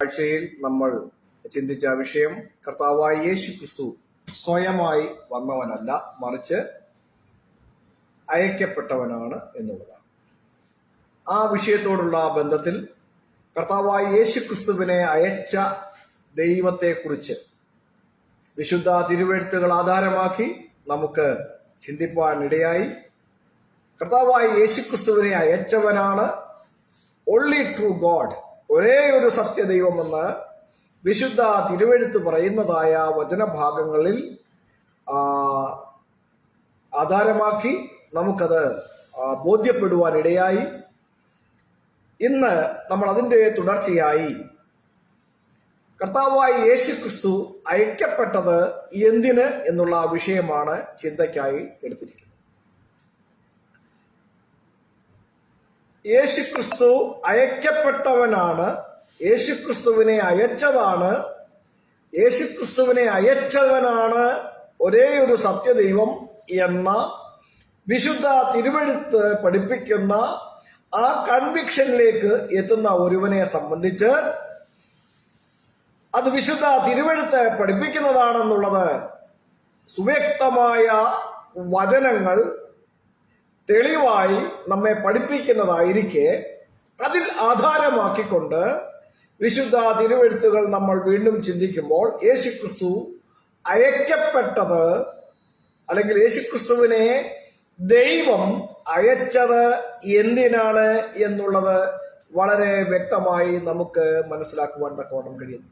ആഴ്ചയിൽ നമ്മൾ ചിന്തിച്ച വിഷയം കർത്താവായ യേശു ക്രിസ്തു സ്വയമായി വന്നവനല്ല, മറിച്ച് അയക്കപ്പെട്ടവനാണ് എന്നുള്ളതാണ്. ആ വിഷയത്തോടുള്ള ബന്ധത്തിൽ കർത്താവായ യേശു ക്രിസ്തുവിനെ അയച്ച ദൈവത്തെക്കുറിച്ച് വിശുദ്ധ തിരുവെഴുത്തുകൾ ആധാരമാക്കി നമുക്ക് ചിന്തിപ്പാൻ ഇടയായി. കർത്താവായ യേശു ക്രിസ്തുവിനെ അയച്ചവനാണ് ഓൺലി ട്രൂ ഗോഡ്, ഒരേ ഒരു സത്യദൈവമെന്ന് വിശുദ്ധ തിരുവെഴുത്ത് പറയുന്നതായ വചനഭാഗങ്ങളിൽ ആധാരമാക്കി നമുക്കത് ബോധ്യപ്പെടുവാൻ ഇടയായി. ഇന്ന് നമ്മൾ അതിൻ്റെ തുടർച്ചയായി കർത്താവായ യേശു ക്രിസ്തു അയക്കപ്പെട്ടത് എന്തിന് എന്നുള്ള വിഷയമാണ് ചിന്തയ്ക്കായി എടുത്തിരിക്കുന്നത്. യേശുക്രിസ്തു അയക്കപ്പെട്ടവനാണ്, യേശുക്രിസ്തുവിനെ അയച്ചതാണ്, യേശുക്രിസ്തുവിനെ അയച്ചവനാണ് ഒരേ ഒരു സത്യദൈവം എന്ന വിശുദ്ധ തിരുവെഴുത്ത് പഠിപ്പിക്കുന്ന ആ കൺവിക്ഷനിലേക്ക് എത്തുന്ന ഒരുവനെ സംബന്ധിച്ച് അത് വിശുദ്ധ തിരുവെഴുത്ത് പഠിപ്പിക്കുന്നതാണെന്നുള്ളത് സുവ്യക്തമായ വചനങ്ങൾ തെളിവായി നമ്മെ പഠിപ്പിക്കുന്നതായിരിക്കെ അതിൽ ആധാരമാക്കിക്കൊണ്ട് വിശുദ്ധ തിരുവെഴുത്തുകൾ നമ്മൾ വീണ്ടും ചിന്തിക്കുമ്പോൾ യേശുക്രിസ്തു അയക്കപ്പെട്ടത് അല്ലെങ്കിൽ യേശുക്രിസ്തുവിനെ ദൈവം അയച്ചത് എന്തിനാണ് എന്നുള്ളത് വളരെ വ്യക്തമായി നമുക്ക് മനസ്സിലാക്കുവാൻ തക്കവണ്ണം കഴിയുന്നു.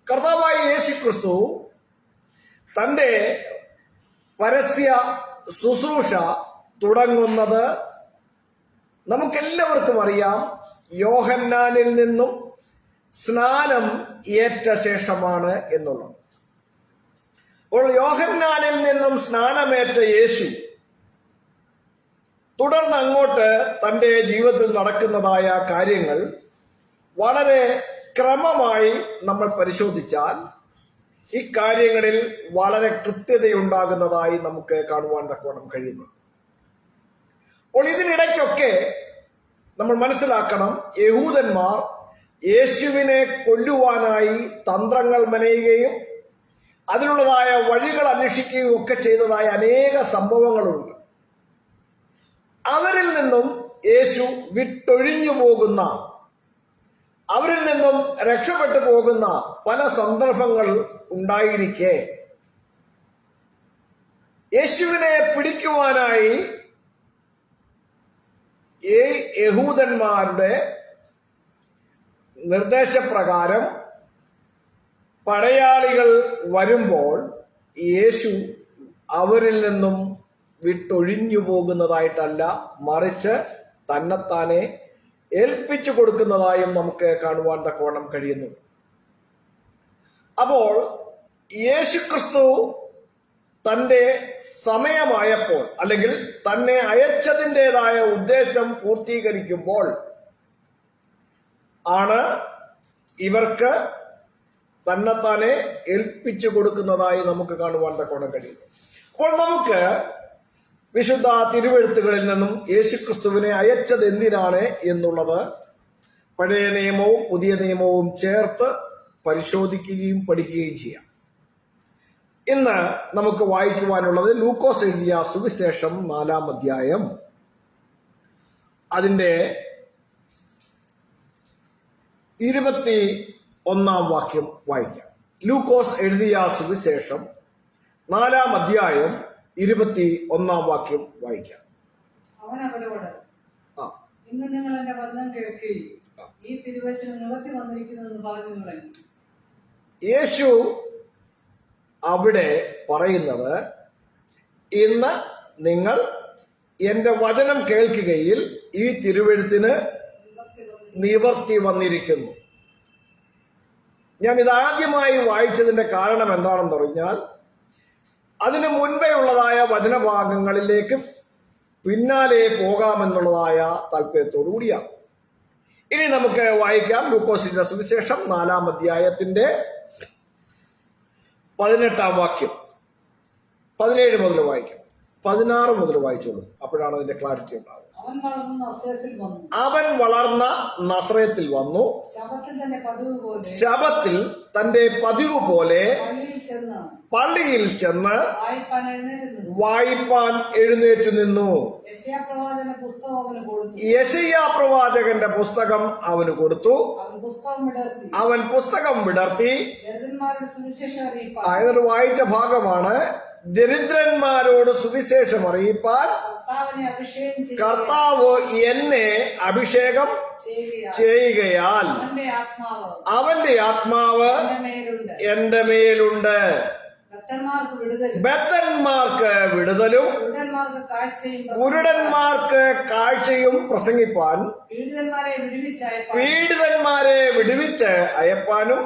കർത്താവായ യേശുക്രിസ്തു തന്റെ പരസ്യ ശുശ്രൂഷ തുടങ്ങുന്നത് നമുക്കെല്ലാവർക്കും അറിയാം, യോഹന്നാനിൽ നിന്നും സ്നാനം ഏറ്റ ശേഷമാണ് എന്നുള്ളത്. അപ്പോൾ യോഹന്നാനിൽ നിന്നും സ്നാനമേറ്റ യേശു തുടർന്ന് അങ്ങോട്ട് തന്റെ ജീവിതത്തിൽ നടക്കുന്നതായ കാര്യങ്ങൾ വളരെ ക്രമമായി നമ്മൾ പരിശോധിച്ചാൽ ഈ കാര്യങ്ങളിൽ വളരെ കൃത്യതയുണ്ടാകുന്നതായി നമുക്ക് കാണുവാൻ തക്കവണ്ണം കഴിയുന്നു. അപ്പോൾ ഇതിനിടയ്ക്കൊക്കെ നമ്മൾ മനസ്സിലാക്കണം, യഹൂദന്മാർ യേശുവിനെ കൊല്ലുവാനായി തന്ത്രങ്ങൾ മെനയുകയും അതിനുള്ളതായ വഴികൾ അന്വേഷിക്കുകയും ഒക്കെ ചെയ്തതായ അനേക സംഭവങ്ങളുണ്ട്. അവരിൽ നിന്നും യേശു വിട്ടൊഴിഞ്ഞു പോകുന്ന, അവരിൽ നിന്നും രക്ഷപ്പെട്ടു പോകുന്ന പല സന്ദർഭങ്ങൾ ഉണ്ടായിരിക്കെ യേശുവിനെ പിടിക്കുവാനായി ഈ യഹൂദന്മാരുടെ നിർദ്ദേശപ്രകാരം പടയാളികൾ വരുമ്പോൾ യേശു അവരിൽ നിന്നും വിട്ടൊഴിഞ്ഞു പോകുന്നതായിട്ടല്ല, മറിച്ച് തന്നെത്താനെ ഏൽപ്പിച്ചു കൊടുക്കുന്നതായും നമുക്ക് കാണുവാൻ തക്കവണ്ണം കഴിയുന്നു. അപ്പോൾ യേശുക്രിസ്തു തന്റെ സമയമായപ്പോൾ അല്ലെങ്കിൽ തന്നെ അയച്ചതിൻ്റെതായ ഉദ്ദേശം പൂർത്തീകരിക്കുമ്പോൾ ആണ് ഇവർക്ക് തന്നെത്താനെ ഏൽപ്പിച്ചു കൊടുക്കുന്നതായി നമുക്ക് കാണുവാൻ തക്കവണ്ണം കഴിയുന്നു. അപ്പോൾ നമുക്ക് വിശുദ്ധ തിരുവെഴുത്തുകളിൽ നിന്നും യേശുക്രിസ്തുവിനെ അയച്ചത് എന്തിനാണ് എന്നുള്ളത് പഴയ നിയമവും പുതിയ നിയമവും ചേർത്ത് പരിശോധിക്കുകയും പഠിക്കുകയും ചെയ്യാം. ഇന്ന് നമുക്ക് വായിക്കുവാനുള്ളത് ലൂക്കോസ് എഴുതിയ സുവിശേഷം 4-ാം അധ്യായം അതിന്റെ 21-ാം വാക്യം വായിക്കാം. ലൂക്കോസ് എഴുതിയ സുവിശേഷം 4-ാം അധ്യായം 21-ാം വാക്യം വായിക്കാം. അവൻ അവരോട്, ഇന്ന് നിങ്ങൾ എന്റെ വചനം കേൾക്കുകയും ഈ തിരുവചനം നിവർത്തി വന്നിരിക്കുന്നു പറഞ്ഞു തുടങ്ങി. യേശു അവിടെ പറയുന്നത്, ഇന്ന് നിങ്ങൾ എന്റെ വചനം കേൾക്കുകയിൽ ഈ തിരുവെഴുത്തിന് നിവർത്തി വന്നിരിക്കുന്നു. ഞാൻ ഇതാദ്യമായി വായിച്ചതിന്റെ കാരണം എന്താണെന്ന് പറഞ്ഞാൽ അതിനു മുൻപേ ഉള്ളതായ വചനഭാഗങ്ങളിലേക്ക് പിന്നാലെ പോകാമെന്നുള്ളതായ താല്പര്യത്തോടു കൂടിയാണ്. ഇനി നമുക്ക് വായിക്കാം ലൂക്കോസിന്റെ സുവിശേഷം 4-ാം അധ്യായത്തിന്റെ 18-ാം വാക്യം. 17 മുതൽ വായിക്കാം, 16 മുതൽ വായിച്ചോളൂ, അപ്പോഴാണ് അതിന്റെ ക്ലാരിറ്റി ഉണ്ടാവുക. അവൻ വളർന്ന നസ്രത്തിൽ വന്നു. അവൻ വളർന്ന നസ്രയത്തിൽ വന്നു. ശബത്തിൽ തന്റെ പതിവ് പോലെ ശബത്തിൽ തന്റെ പതിവ് പോലെ പള്ളിയിൽ ചെന്ന് വായിപ്പാൻ എഴുന്നേറ്റു നിന്നു. യെശയ്യാ പ്രവാചകന്റെ പുസ്തകം അവന് കൊടുത്തു. അവൻ പുസ്തകം വിടർത്തി. ഇതൊരു വായിച്ച ഭാഗമാണ്. ദരിദ്രന്മാരോട് സുവിശേഷം അറിയിപ്പാൻ കർത്താവ് എന്നെ അഭിഷേകം ചെയ്യുകയാൽ അവന്റെ ആത്മാവ് എന്റെ മേലുണ്ട്. ബദ്ധന്മാർക്ക് വിടുതലും കുരുടന്മാർക്ക് കാഴ്ചയും പ്രസംഗിപ്പാൻ പീഡിതന്മാരെ വിടുവിച്ച് അയപ്പാനും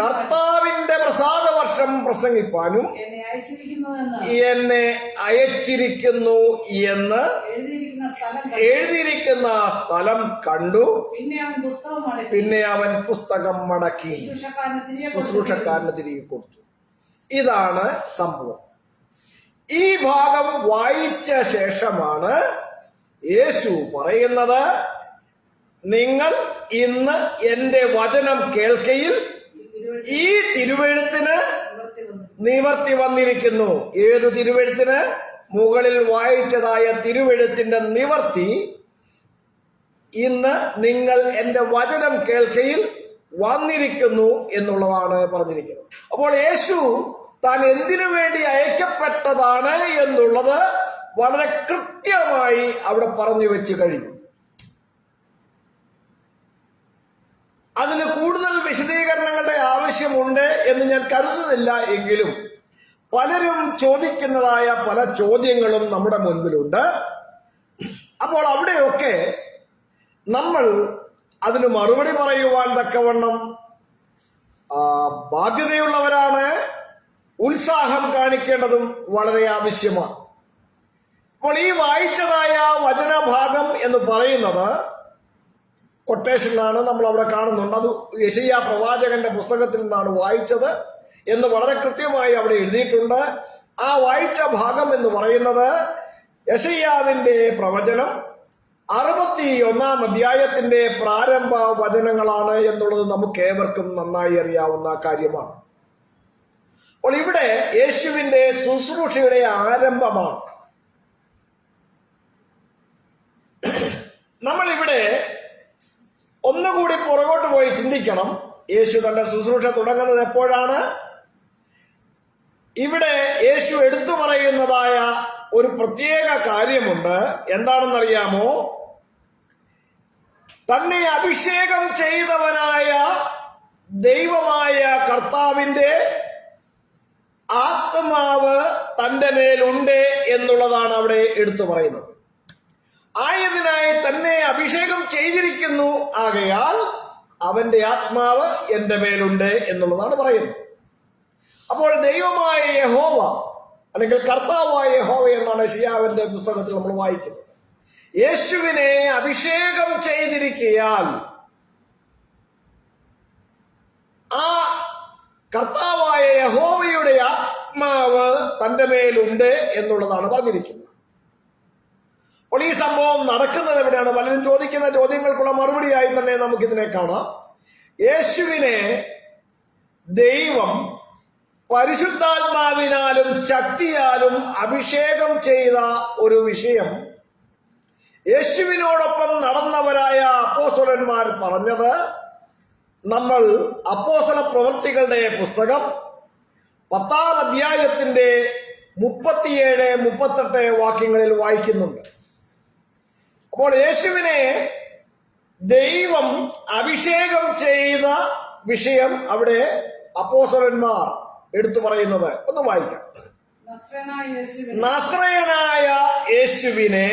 കർത്താവിന്റെ പ്രസാദവർഷം പ്രസംഗിപ്പാനും എന്നെ അയച്ചിരിക്കുന്നു എന്ന് എഴുതിയിരിക്കുന്ന സ്ഥലം കണ്ടു. പിന്നെ അവൻ പുസ്തകം മടക്കി ശുശ്രൂഷക്കാരന് തിരികെ കൊടുത്തു. ഇതാണ് സംഭവം. ഈ ഭാഗം വായിച്ച ശേഷമാണ് യേശു പറയുന്നത്, നിങ്ങൾ ഇന്ന് എന്റെ വചനം കേൾക്കയിൽ ഈ തിരുവെഴുത്തിന് നിവർത്തി വന്നിരിക്കുന്നു. ഏതു തിരുവെഴുത്തിന്? മുകളിൽ വായിച്ചതായ തിരുവെഴുത്തിന്റെ നിവർത്തി ഇന്ന് നിങ്ങൾ എന്റെ വചനം കേൾക്കയിൽ വന്നിരിക്കുന്നു എന്നുള്ളതാണ് പറഞ്ഞിരിക്കുന്നത്. അപ്പോൾ യേശു താൻ എന്തിനു വേണ്ടി അയക്കപ്പെട്ടതാണ് എന്നുള്ളത് വളരെ കൃത്യമായി അവിടെ പറഞ്ഞു വെച്ച് കഴിഞ്ഞു. അതിന് കൂടുതൽ വിശദീകരണങ്ങളുടെ ആവശ്യമുണ്ട് എന്ന് ഞാൻ കരുതുന്നില്ല. എങ്കിലും പലരും ചോദിക്കുന്നതായ പല ചോദ്യങ്ങളും നമ്മുടെ മുൻപിലുണ്ട്. അപ്പോൾ അവിടെയൊക്കെ നമ്മൾ അതിന് മറുപടി പറയുവാൻ തക്കവണ്ണം ബാധ്യതയുള്ളവരാണ്. ഉത്സാഹം കാണിക്കേണ്ടതും വളരെ ആവശ്യമാണ്. അപ്പോൾ ഈ വായിച്ചതായ വചനഭാഗം എന്ന് പറയുന്നത് കൊട്ടേഷനിലാണ് നമ്മൾ അവിടെ കാണുന്നുണ്ട്. അത് യെശയ്യാ പ്രവാചകന്റെ പുസ്തകത്തിൽ നിന്നാണ് വായിച്ചത് എന്ന് വളരെ കൃത്യമായി അവിടെ എഴുതിയിട്ടുണ്ട്. ആ വായിച്ച ഭാഗം എന്ന് പറയുന്നത് യെശയ്യാവിന്റെ പ്രവചനം 61-ാം അധ്യായത്തിന്റെ പ്രാരംഭ വചനങ്ങളാണ് എന്നുള്ളത് നമുക്ക് ഏവർക്കും നന്നായി അറിയാവുന്ന കാര്യമാണ്. അപ്പോൾ ഇവിടെ യേശുവിന്റെ ശുശ്രൂഷയുടെ ആരംഭമാണ്. നമ്മളിവിടെ ഒന്നുകൂടി പുറകോട്ട് പോയി ചിന്തിക്കണം. യേശു തന്റെ ശുശ്രൂഷ തുടങ്ങുന്നത് എപ്പോഴാണ്? ഇവിടെ യേശു എടുത്തു പറയുന്നതായ ഒരു പ്രത്യേക കാര്യമുണ്ട്. എന്താണെന്നറിയാമോ? തന്നെ അഭിഷേകം ചെയ്തവനായ ദൈവമായ കർത്താവിന്റെ ആത്മാവ് തന്റെ മേലുണ്ട് എന്നുള്ളതാണ് അവിടെ എടുത്തു പറയുന്നത്. ആയതിനായി തന്നെ അഭിഷേകം ചെയ്തിരിക്കുന്നു, ആകയാൽ അവന്റെ ആത്മാവ് എന്റെ മേലുണ്ട് എന്നുള്ളതാണ് പറയുന്നത്. അപ്പോൾ ദൈവമായ യഹോവ അല്ലെങ്കിൽ കർത്താവായ യഹോവ എന്നാണ് യെശയ്യാവിന്റെ പുസ്തകത്തിൽ നമ്മൾ വായിക്കുന്നത്. യേശുവിനെ അഭിഷേകം ചെയ്തിരിക്കയാൽ ആ കർത്താവായ യഹോവയുടെ ആത്മാവ് തന്റെ മേലുണ്ട് എന്നുള്ളതാണ് പറഞ്ഞിരിക്കുന്നത്. അപ്പോൾ ഈ സംഭവം നടക്കുന്നത് എവിടെയാണ്? പലരും ചോദിക്കുന്ന ചോദ്യങ്ങൾക്കുള്ള മറുപടിയായി തന്നെ നമുക്കിതിനെ കാണാം. യേശുവിനെ ദൈവം പരിശുദ്ധാത്മാവിനാലും ശക്തിയാലും അഭിഷേകം ചെയ്ത ഒരു വിഷയം യേശുവിനോടൊപ്പം നടന്നവരായ അപ്പോസ്തലന്മാർ പറഞ്ഞത് നമ്മൾ അപ്പോസ്തല പ്രവൃത്തികളുടെ പുസ്തകം 10-ാം അധ്യായത്തിന്റെ 37-38 വാക്യങ്ങളിൽ വായിക്കുന്നുണ്ട്. അപ്പോൾ യേശുവിനെ ദൈവം അഭിഷേകം ചെയ്ത വിഷയം അവിടെ അപ്പോസ്തലന്മാർ എടുത്തു പറയുന്നത് ഒന്ന് വായിക്കാം. നസ്രയനായ യേശുവിനെ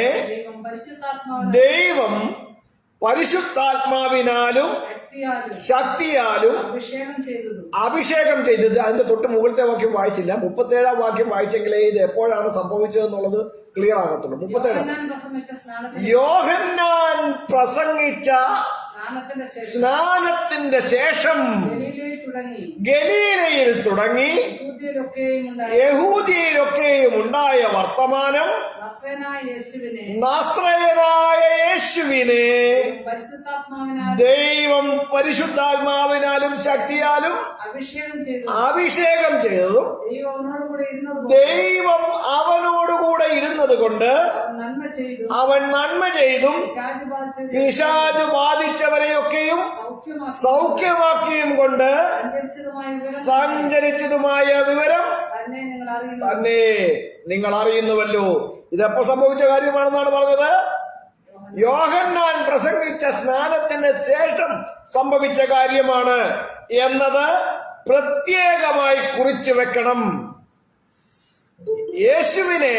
ദൈവം പരിശുദ്ധാത്മാവിനാലും ശക്തിയാലും അഭിഷേകം ചെയ്തത്. അതിന്റെ തൊട്ട് മുകളിലത്തെ വാക്യം വായിച്ചില്ല. 37-ാം വാക്യം വായിച്ചെങ്കിലേ ഇത് എപ്പോഴാണ് സംഭവിച്ചതെന്നുള്ളത് ക്ലിയർ ആകത്തുള്ളൂ. 37 യോഹന്നാൻ പ്രസംഗിച്ച സ്നാനത്തിന്റെ ശേഷം ഗലീലയിൽ തുടങ്ങി യഹൂദിയയിലൊക്കെയും ഉണ്ടായ വർത്തമാനം നാസ്രയനായ യേശുവിനെ ദൈവം പരിശുദ്ധാത്മാവിനാലും ശക്തിയാലും അഭിഷേകം ചെയ്തതും ദൈവം അവനോടുകൂടെ ഇരുന്നത് കൊണ്ട് അവൻ നന്മ ചെയ്തും പിശാച് ബാധിച്ചവരെയൊക്കെയും സൗഖ്യമാക്കിയും കൊണ്ട് സഞ്ചരിച്ചതുമായ വിവരം തന്നെ നിങ്ങൾ അറിയുന്നുവല്ലോ. ഇതെപ്പോ സംഭവിച്ച കാര്യമാണെന്നാണ് പറഞ്ഞത്? യോഹന്നാൻ പ്രസംഗിച്ച സ്നാനത്തിന് ശേഷം സംഭവിച്ച കാര്യമാണ് എന്നത് പ്രത്യേകമായി കുറിച്ചു വെക്കണം. യേശുവിനെ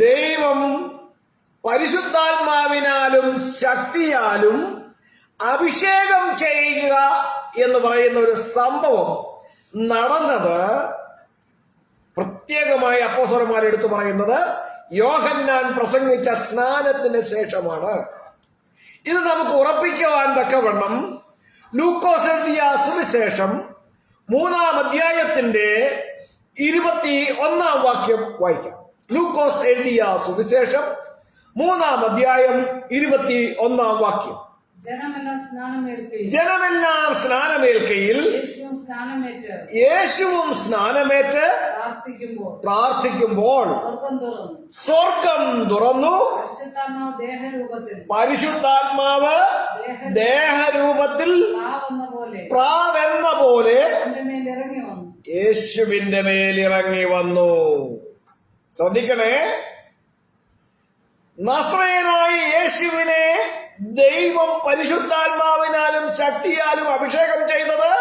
ദൈവം പരിശുദ്ധാത്മാവിനാലും ശക്തിയാലും അഭിഷേകം ചെയ്യുക എന്ന് പറയുന്ന ഒരു സംഭവം നടന്നത് പ്രത്യേകമായി അപ്പോസ്തലന്മാർ എടുത്തു പറയുന്നത് യോഹന്നാൻ പ്രസംഗിച്ച സ്നാനത്തിന് ശേഷമാണ്. ഇത് നമുക്ക് ഉറപ്പിക്കുവാൻ തക്കവണ്ണം ലൂക്കോസ് എഴുതിയ സുവിശേഷം 3-ാം അധ്യായത്തിന്റെ 21-ാം വാക്യം വായിക്കാം. ലൂക്കോസ് എഴുതിയ സുവിശേഷം 3-ാം അധ്യായം 21-ാം വാക്യം. ജനമെല്ലാം സ്നാനമേൽക്കയിൽ യേശുവും സ്നാനമേറ്റ് പ്രാർത്ഥിക്കുമ്പോൾ സ്വർഗം തുറന്നു, പരിശുദ്ധാത്മാവ് ദേഹരൂപത്തിൽ പ്രാവെന്ന പോലെ യേശുവിന്റെ മേലിറങ്ങി വന്നു. ശ്രദ്ധിക്കണേ, നസ്രയനായ യേശുവിനെ ദൈവം പരിശുദ്ധാത്മാവിനാലും ശക്തിയാലും അഭിഷേകം ചെയ്തത്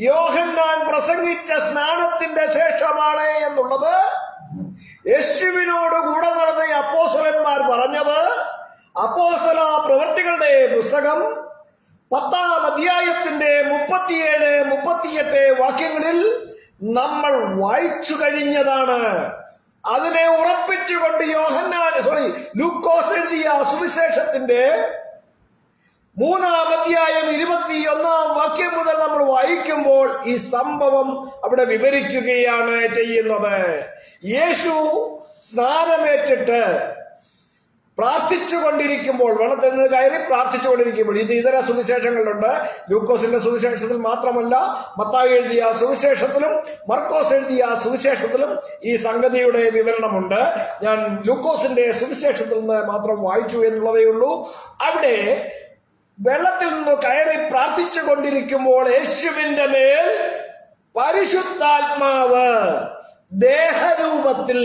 യോഹന്നാൻ പ്രസംഗിച്ച സ്നാനത്തിന്റെ ശേഷമാണ് എന്നുള്ളത് യേശുവിനോട് കൂടെ നടന്ന അപ്പോസ്തലന്മാർ പറഞ്ഞത് അപ്പോസ്തല പ്രവൃത്തികളുടെ പുസ്തകം 10-ാം അധ്യായത്തിന്റെ 37-38 വാക്യങ്ങളിൽ നമ്മൾ വായിച്ചു കഴിഞ്ഞതാണ്. അതിനെ ഉറപ്പിച്ചുകൊണ്ട് ലൂക്കോസ് എഴുതിയ സുവിശേഷത്തിന്റെ 3-ാം അധ്യായം 21-ാം വാക്യം മുതൽ നമ്മൾ വായിക്കുമ്പോൾ ഈ സംഭവം അവിടെ വിവരിക്കുകയാണ് ചെയ്യുന്നത്. യേശു സ്നാനമേറ്റിട്ട് പ്രാർത്ഥിച്ചുകൊണ്ടിരിക്കുമ്പോൾ, വെള്ളത്തിൽ നിന്ന് കയറി പ്രാർത്ഥിച്ചുകൊണ്ടിരിക്കുമ്പോൾ, ഇത് ഇതര സുവിശേഷങ്ങളിലുണ്ട്. ലൂക്കോസിന്റെ സുവിശേഷത്തിൽ മാത്രമല്ല, മത്തായി എഴുതിയ സുവിശേഷത്തിലും മർക്കോസ് എഴുതിയ സുവിശേഷത്തിലും ഈ സംഗതിയുടെ വിവരണമുണ്ട്. ഞാൻ ലൂക്കോസിന്റെ സുവിശേഷത്തിൽ നിന്ന് മാത്രം വായിച്ചു എന്നുള്ളതേ ഉള്ളൂ. അവിടെ വെള്ളത്തിൽ നിന്ന് കയറി പ്രാർത്ഥിച്ചു കൊണ്ടിരിക്കുമ്പോൾ യേശുവിന്റെ മേൽ പരിശുദ്ധാത്മാവ് ദേഹരൂപത്തിൽ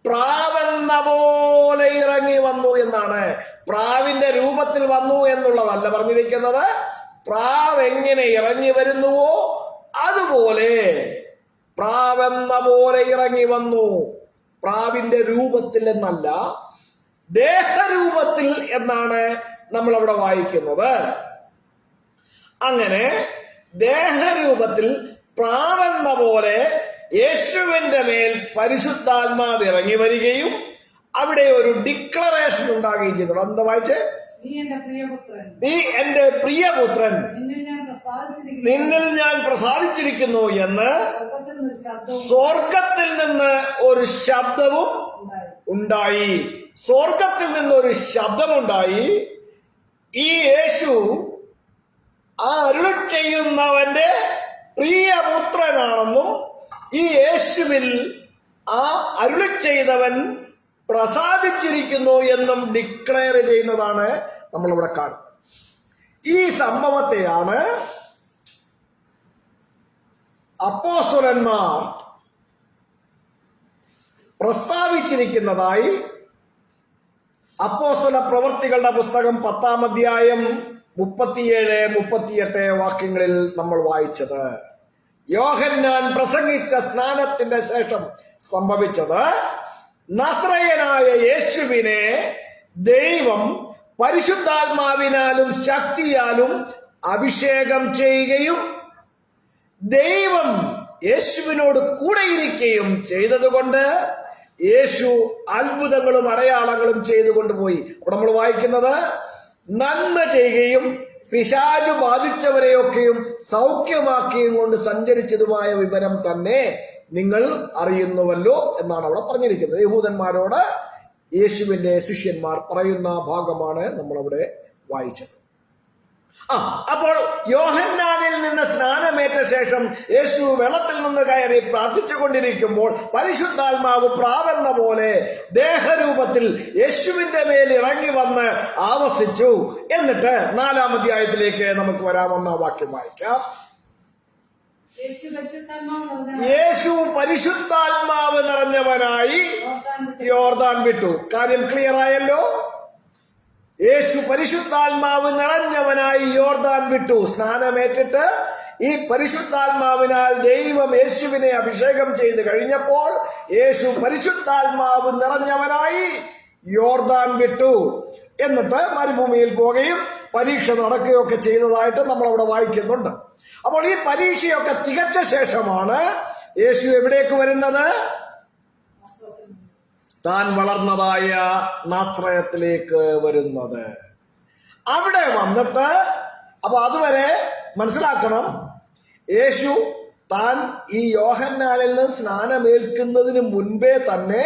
പ്രാവെന്ന പോലെ ഇറങ്ങി വന്നു എന്നാണ്. പ്രാവിന്റെ രൂപത്തിൽ വന്നു എന്നുള്ളതല്ല പറഞ്ഞിരിക്കുന്നത്. പ്രാവ് എങ്ങനെ ഇറങ്ങി വരുന്നുവോ അതുപോലെ പ്രാവെന്ന പോലെ ഇറങ്ങി വന്നു. പ്രാവിന്റെ രൂപത്തിൽ എന്നല്ല, ദേഹരൂപത്തിൽ എന്നാണ് നമ്മൾ അവിടെ വായിക്കുന്നത്. അങ്ങനെ ദേഹരൂപത്തിൽ പ്രാവെന്ന പോലെ യേശുവിന്റെ മേൽ പരിശുദ്ധാത്മാവ് ഇറങ്ങി വരികയും അവിടെ ഒരു ഡിക്ലറേഷൻ ഉണ്ടാകുകയും ചെയ്തു. എന്താ വായിച്ചേ? നീ എന്റെ പ്രിയപുത്രൻ, നിന്നിൽ ഞാൻ പ്രസാദിച്ചിരിക്കുന്നു എന്ന് സ്വർഗത്തിൽ നിന്ന് ഒരു ശബ്ദവും ഉണ്ടായി. സ്വർഗത്തിൽ നിന്നൊരു ശബ്ദമുണ്ടായി. ഈ യേശു ആ അരുളി ചെയ്യുന്നവന്റെ പ്രിയപുത്രനാണെന്നും ഈ യേശുവിൽ ആ അരുളി ചെയ്തവൻ പ്രസാദിച്ചിരിക്കുന്നു എന്നും ഡിക്ലെയർ ചെയ്യുന്നതാണ് നമ്മളിവിടെ കാണുന്നത്. ഈ സംഭവത്തെയാണ് അപ്പോസ്തലന്മാർ പ്രസ്താവിച്ചിരിക്കുന്നതായി അപ്പോസ്തല പ്രവൃത്തികളുടെ പുസ്തകം 10-ാം അധ്യായം 37-38 വാക്യങ്ങളിൽ നമ്മൾ വായിച്ചത്. യോഹന്നാൻ പ്രസംഗിച്ച സ്നാനത്തിന്റെ ശേഷം സംഭവിച്ചത് നസ്രയനായ യേശുവിനെ ദൈവം പരിശുദ്ധാത്മാവിനാലും ശക്തിയാലും അഭിഷേകം ചെയ്യുകയും ദൈവം യേശുവിനോട് കൂടെയിരിക്കുകയും ചെയ്തതുകൊണ്ട് യേശു അത്ഭുതങ്ങളും അടയാളങ്ങളും ചെയ്തുകൊണ്ടുപോയി. അവിടെ നമ്മൾ വായിക്കുന്നത് നന്മ ചെയ്യുകയും പിശാചു ബാധിച്ചവരെയൊക്കെയും സൗഖ്യമാക്കിയും കൊണ്ട് സഞ്ചരിച്ചതുമായ വിവരം തന്നെ നിങ്ങൾ അറിയുന്നുവല്ലോ എന്നാണ് അവിടെ പറഞ്ഞിരിക്കുന്നത്. യഹൂദന്മാരോട് യേശുവിന്റെ ശിഷ്യന്മാർ പറയുന്ന ഭാഗമാണ് നമ്മളവിടെ വായിച്ചത്. അപ്പോൾ യോഹന്നാനിൽ നിന്ന് സ്നാനമേറ്റ ശേഷം യേശു വെള്ളത്തിൽ നിന്ന് കയറി പ്രാർത്ഥിച്ചുകൊണ്ടിരിക്കുമ്പോൾ പരിശുദ്ധാത്മാവ് പ്രാവെന്ന പോലെ ദേഹരൂപത്തിൽ യേശുവിന്റെ മേൽ ഇറങ്ങി വന്ന് ആവസിച്ചു. എന്നിട്ട് 4-ാം അധ്യായത്തിലേക്ക് നമുക്ക് വരാമെന്ന വാക്യം വായിക്കാം. യേശു പരിശുദ്ധാത്മാവ് നിറഞ്ഞവനായി യോർദാൻ വിട്ടു. കാര്യം ക്ലിയർ ആയല്ലോ. യേശു പരിശുദ്ധാത്മാവ് നിറഞ്ഞവനായി യോർദാൻ വിട്ടു. സ്നാനമേറ്റിട്ട് ഈ പരിശുദ്ധാത്മാവിനാൽ ദൈവം യേശുവിനെ അഭിഷേകം ചെയ്ത് കഴിഞ്ഞപ്പോൾ യേശു പരിശുദ്ധാത്മാവ് നിറഞ്ഞവനായി യോർദാൻ വിട്ടു. എന്നിട്ട് മരുഭൂമിയിൽ പോവുകയും പരീക്ഷ നടക്കുകയൊക്കെ ചെയ്തതായിട്ട് നമ്മൾ അവിടെ വായിക്കുന്നുണ്ട്. അപ്പോൾ ഈ പരീക്ഷയൊക്കെ തികച്ച ശേഷമാണ് യേശു എവിടേക്ക് വരുന്നത്? താൻ വളർന്നതായ നാസ്രയത്തിലേക്ക് വരുന്നത്. അവിടെ വന്നിട്ട് അപ്പൊ അതുവരെ മനസ്സിലാക്കണം, യേശു താൻ ഈ യോഹന്നാനിൽ നിന്നും സ്നാനമേൽക്കുന്നതിന് മുൻപേ തന്നെ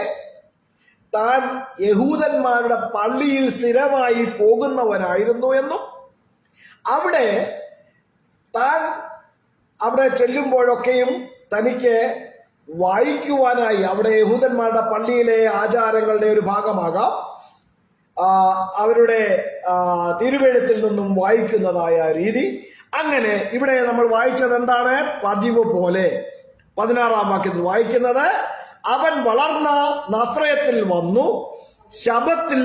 താൻ യഹൂദന്മാരുടെ പള്ളിയിൽ സ്ഥിരമായി പോകുന്നവനായിരുന്നു എന്നും അവിടെ താൻ അവിടെ ചെല്ലുമ്പോഴൊക്കെയും തനിക്ക് വായിക്കുവാനായി, അവിടെ യഹൂദന്മാരുടെ പള്ളിയിലെ ആചാരങ്ങളുടെ ഒരു ഭാഗമാകാം, അവരുടെ തിരുവെഴുത്തിൽ നിന്നും വായിക്കുന്നതായ രീതി. അങ്ങനെ ഇവിടെ നമ്മൾ വായിച്ചത് എന്താണ്? പതിവ് പോലെ 16-ാം വാക്യത്തിൽ വായിക്കുന്നത്, അവൻ വളർന്ന നസ്രയത്തിൽ വന്നു ശബത്തിൽ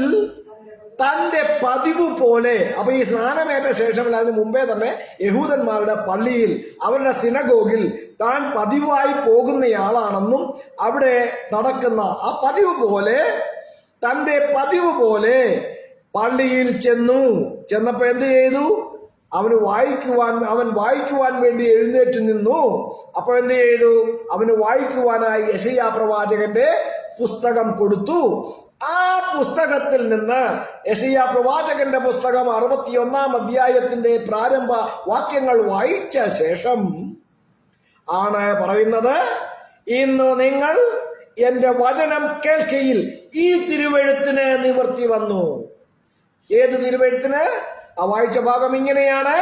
തന്റെ പതിവ് പോലെ. അപ്പൊ ഈ സ്നാനമേറ്റ ശേഷം അതിന് മുമ്പേ തന്നെ യഹൂദന്മാരുടെ പള്ളിയിൽ, അവരുടെ സിനഗോഗിൽ താൻ പതിവായി പോകുന്നയാളാണെന്നും അവിടെ നടക്കുന്ന ആ പതിവ് പോലെ, തന്റെ പതിവ് പോലെ പള്ളിയിൽ ചെന്നപ്പോ എന്ത് ചെയ്തു? അവൻ വായിക്കുവാൻ വേണ്ടി എഴുന്നേറ്റ് നിന്നു. അപ്പൊ എന്ത് ചെയ്തു? അവന് വായിക്കുവാനായി യെശയ്യാ പ്രവാചകന്റെ പുസ്തകം കൊടുത്തു. ആ പുസ്തകത്തിൽ നിന്ന്, യെശയ്യാ പ്രവാചകന്റെ പുസ്തകം 61-ാം അധ്യായത്തിന്റെ പ്രാരംഭ വാക്യങ്ങൾ വായിച്ച ശേഷം ആണ് പറയുന്നത്, ഇന്ന് നിങ്ങൾ എന്റെ വചനം കേൾക്കയിൽ ഈ തിരുവെഴുത്തിന് നിവൃത്തി വന്നു. ഏത് തിരുവെഴുത്തിന്? ആ വായിച്ച ഭാഗം ഇങ്ങനെയാണ്: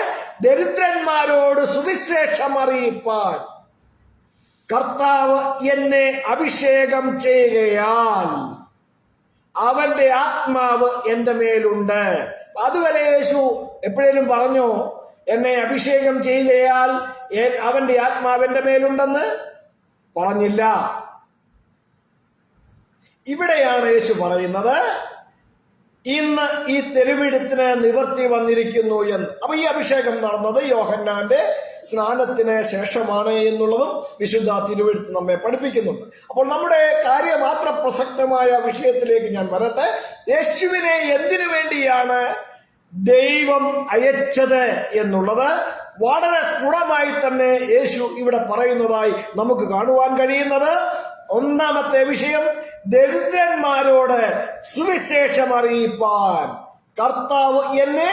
ദരിദ്രന്മാരോട് സുവിശേഷം അറിയിപ്പാൻ കർത്താവ് എന്നെ അഭിഷേകം ചെയ്യുകയാൽ അവന്റെ ആത്മാവ് എന്റെ മേലുണ്ട്. അതുവരെ യേശു എപ്പോഴേലും പറഞ്ഞോ എന്നെ അഭിഷേകം ചെയ്യുകയാൽ അവന്റെ ആത്മാവ് എന്റെ മേലുണ്ടെന്ന്? പറഞ്ഞില്ല. ഇവിടെയാണ് യേശു പറയുന്നത്, ഇന്ന് ഈ തെരുവിടത്തിന് നിവർത്തി വന്നിരിക്കുന്നു എന്ന്. അപ്പൊ ഈ അഭിഷേകം നടന്നത് യോഹന്നാന്റെ സ്നാനത്തിന് ശേഷമാണ് എന്നുള്ളതും വിശുദ്ധ തിരുവെഴുത്ത് നമ്മെ പഠിപ്പിക്കുന്നുണ്ട്. അപ്പോൾ നമ്മുടെ കാര്യമാത്ര പ്രസക്തമായ വിഷയത്തിലേക്ക് ഞാൻ വരട്ടെ. യേശുവിനെ എന്തിനു വേണ്ടിയാണ് ദൈവം അയച്ചത് എന്നുള്ളത് വളരെ സ്ഫുടമായി തന്നെ യേശു ഇവിടെ പറയുന്നതായി നമുക്ക് കാണുവാൻ കഴിയുന്നത്. ഒന്നാമത്തെ വിഷയം, ദരിദ്രന്മാരോട് സുവിശേഷം അറിയിപ്പാൻ കർത്താവ് എന്നെ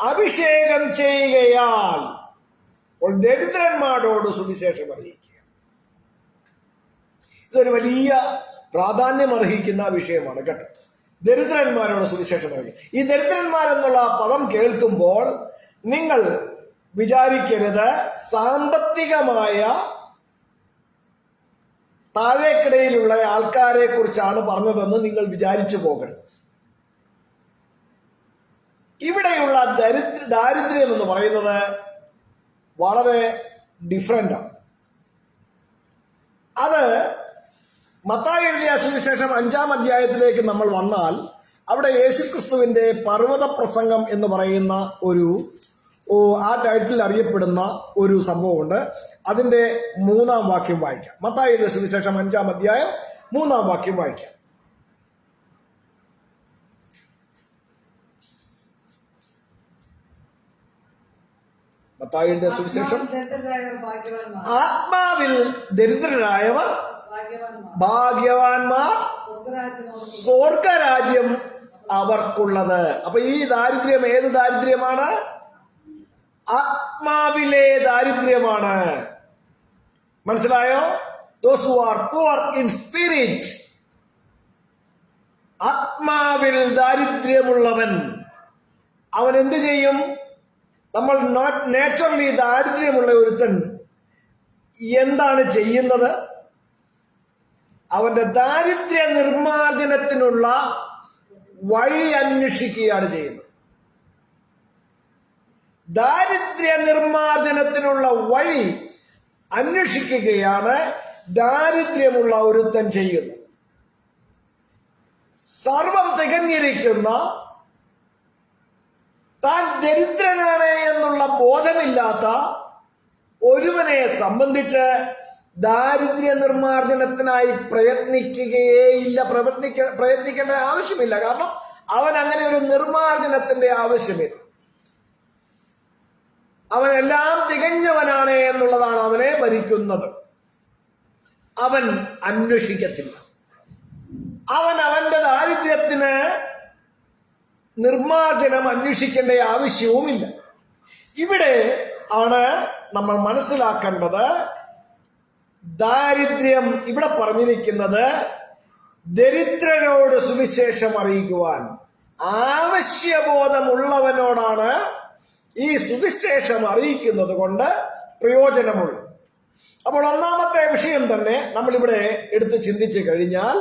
അഭിഷേകം ചെയ്യുകയാൽ. അപ്പോൾ ദരിദ്രന്മാരോട് സുവിശേഷം അറിയിക്കുക, ഇതൊരു വലിയ പ്രാധാന്യം അർഹിക്കുന്ന വിഷയമാണ് കേട്ടോ. ദരിദ്രന്മാരോട് സുവിശേഷം അറിയിക്കുക. ഈ ദരിദ്രന്മാരെന്നുള്ള പദം കേൾക്കുമ്പോൾ നിങ്ങൾ വിചാരിക്കരുത് സാമ്പത്തികമായ താഴേക്കിടയിലുള്ള ആൾക്കാരെ കുറിച്ചാണ് പറഞ്ഞതെന്ന് നിങ്ങൾ വിചാരിച്ചു പോകരുത്. ഇവിടെയുള്ള ദാരിദ്ര്യം എന്ന് പറയുന്നത് വളരെ ഡിഫറൻ്റാണ്. അത് മത്തായി എഴുതിയ സുവിശേഷം 5-ാം അധ്യായത്തിലേക്ക് നമ്മൾ വന്നാൽ അവിടെ യേശുക്രിസ്തുവിന്റെ പർവ്വത പ്രസംഗം എന്ന് പറയുന്ന ആ ടൈറ്റിൽ അറിയപ്പെടുന്ന ഒരു സംഭവമുണ്ട്. അതിന്റെ 3-ാം വാക്യം വായിക്കാം. മത്തായി എഴുതിയ സുവിശേഷം 5-ാം അധ്യായം 3-ാം വാക്യം വായിക്കാം. മത്തായി എഴുതിയ സുവിശേഷം, ആത്മാവിൽ ദരിദ്രരായവർ ഭാഗ്യവാന്മാർ, സ്വർഗരാജ്യം അവർക്കുള്ളത്. അപ്പൊ ഈ ദാരിദ്ര്യം ഏത് ദാരിദ്ര്യമാണ്? ആത്മാവിലെ ദാരിദ്ര്യമാണ്. മനസ്സിലായോ? those who are poor in spirit, ആത്മാവിൽ ദാരിദ്ര്യമുള്ളവൻ അവൻ എന്ത് ചെയ്യും? നമ്മൾ നാച്ചുറലി ദാരിദ്ര്യമുള്ള ഒരുത്തൻ എന്താണ് ചെയ്യുന്നത്? അവന്റെ ദാരിദ്ര്യ നിർമ്മാർജ്ജനത്തിനുള്ള വഴി അന്വേഷിക്കുകയാണ് ചെയ്യുന്നത്. ദാരിദ്ര്യ നിർമ്മാർജ്ജനത്തിനുള്ള വഴി അന്വേഷിക്കുകയാണ് ദാരിദ്ര്യമുള്ള ഒരുത്തൻ ചെയ്യുന്നത്. സർവം തികഞ്ഞിരിക്കുന്ന, താൻ ദരിദ്രനാണ് എന്നുള്ള ബോധമില്ലാത്ത ഒരുവനെ സംബന്ധിച്ച് ദാരിദ്ര്യ നിർമ്മാർജ്ജനത്തിനായി പ്രയത്നിക്കേണ്ട ആവശ്യമില്ല. കാരണം അവൻ അങ്ങനെ ഒരു നിർമ്മാർജ്ജനത്തിന്റെ ആവശ്യമില്ല. അവനെല്ലാം തികഞ്ഞവനാണ് എന്നുള്ളതാണ് അവനെ ഭരിക്കുന്നത്. അവൻ അന്വേഷിക്കത്തില്ല. അവന്റെ ദാരിദ്ര്യത്തിന് നിർമ്മാർജ്ജനം അന്വേഷിക്കേണ്ട ആവശ്യവുമില്ല. ഇവിടെ ആണ് നമ്മൾ മനസ്സിലാക്കേണ്ടത്, ദാരിദ്ര്യം ഇവിടെ പറഞ്ഞിരിക്കുന്നത് ദരിദ്രരോട് സുവിശേഷം അറിയിക്കുവാൻ ആവശ്യബോധമുള്ളവനോടാണ് ഈ സുവിശേഷം അറിയിക്കുന്നത് കൊണ്ട് പ്രയോജനമുള്ളൂ. അപ്പോൾ ഒന്നാമത്തെ വിഷയം തന്നെ നമ്മളിവിടെ എടുത്ത് ചിന്തിച്ചു കഴിഞ്ഞാൽ,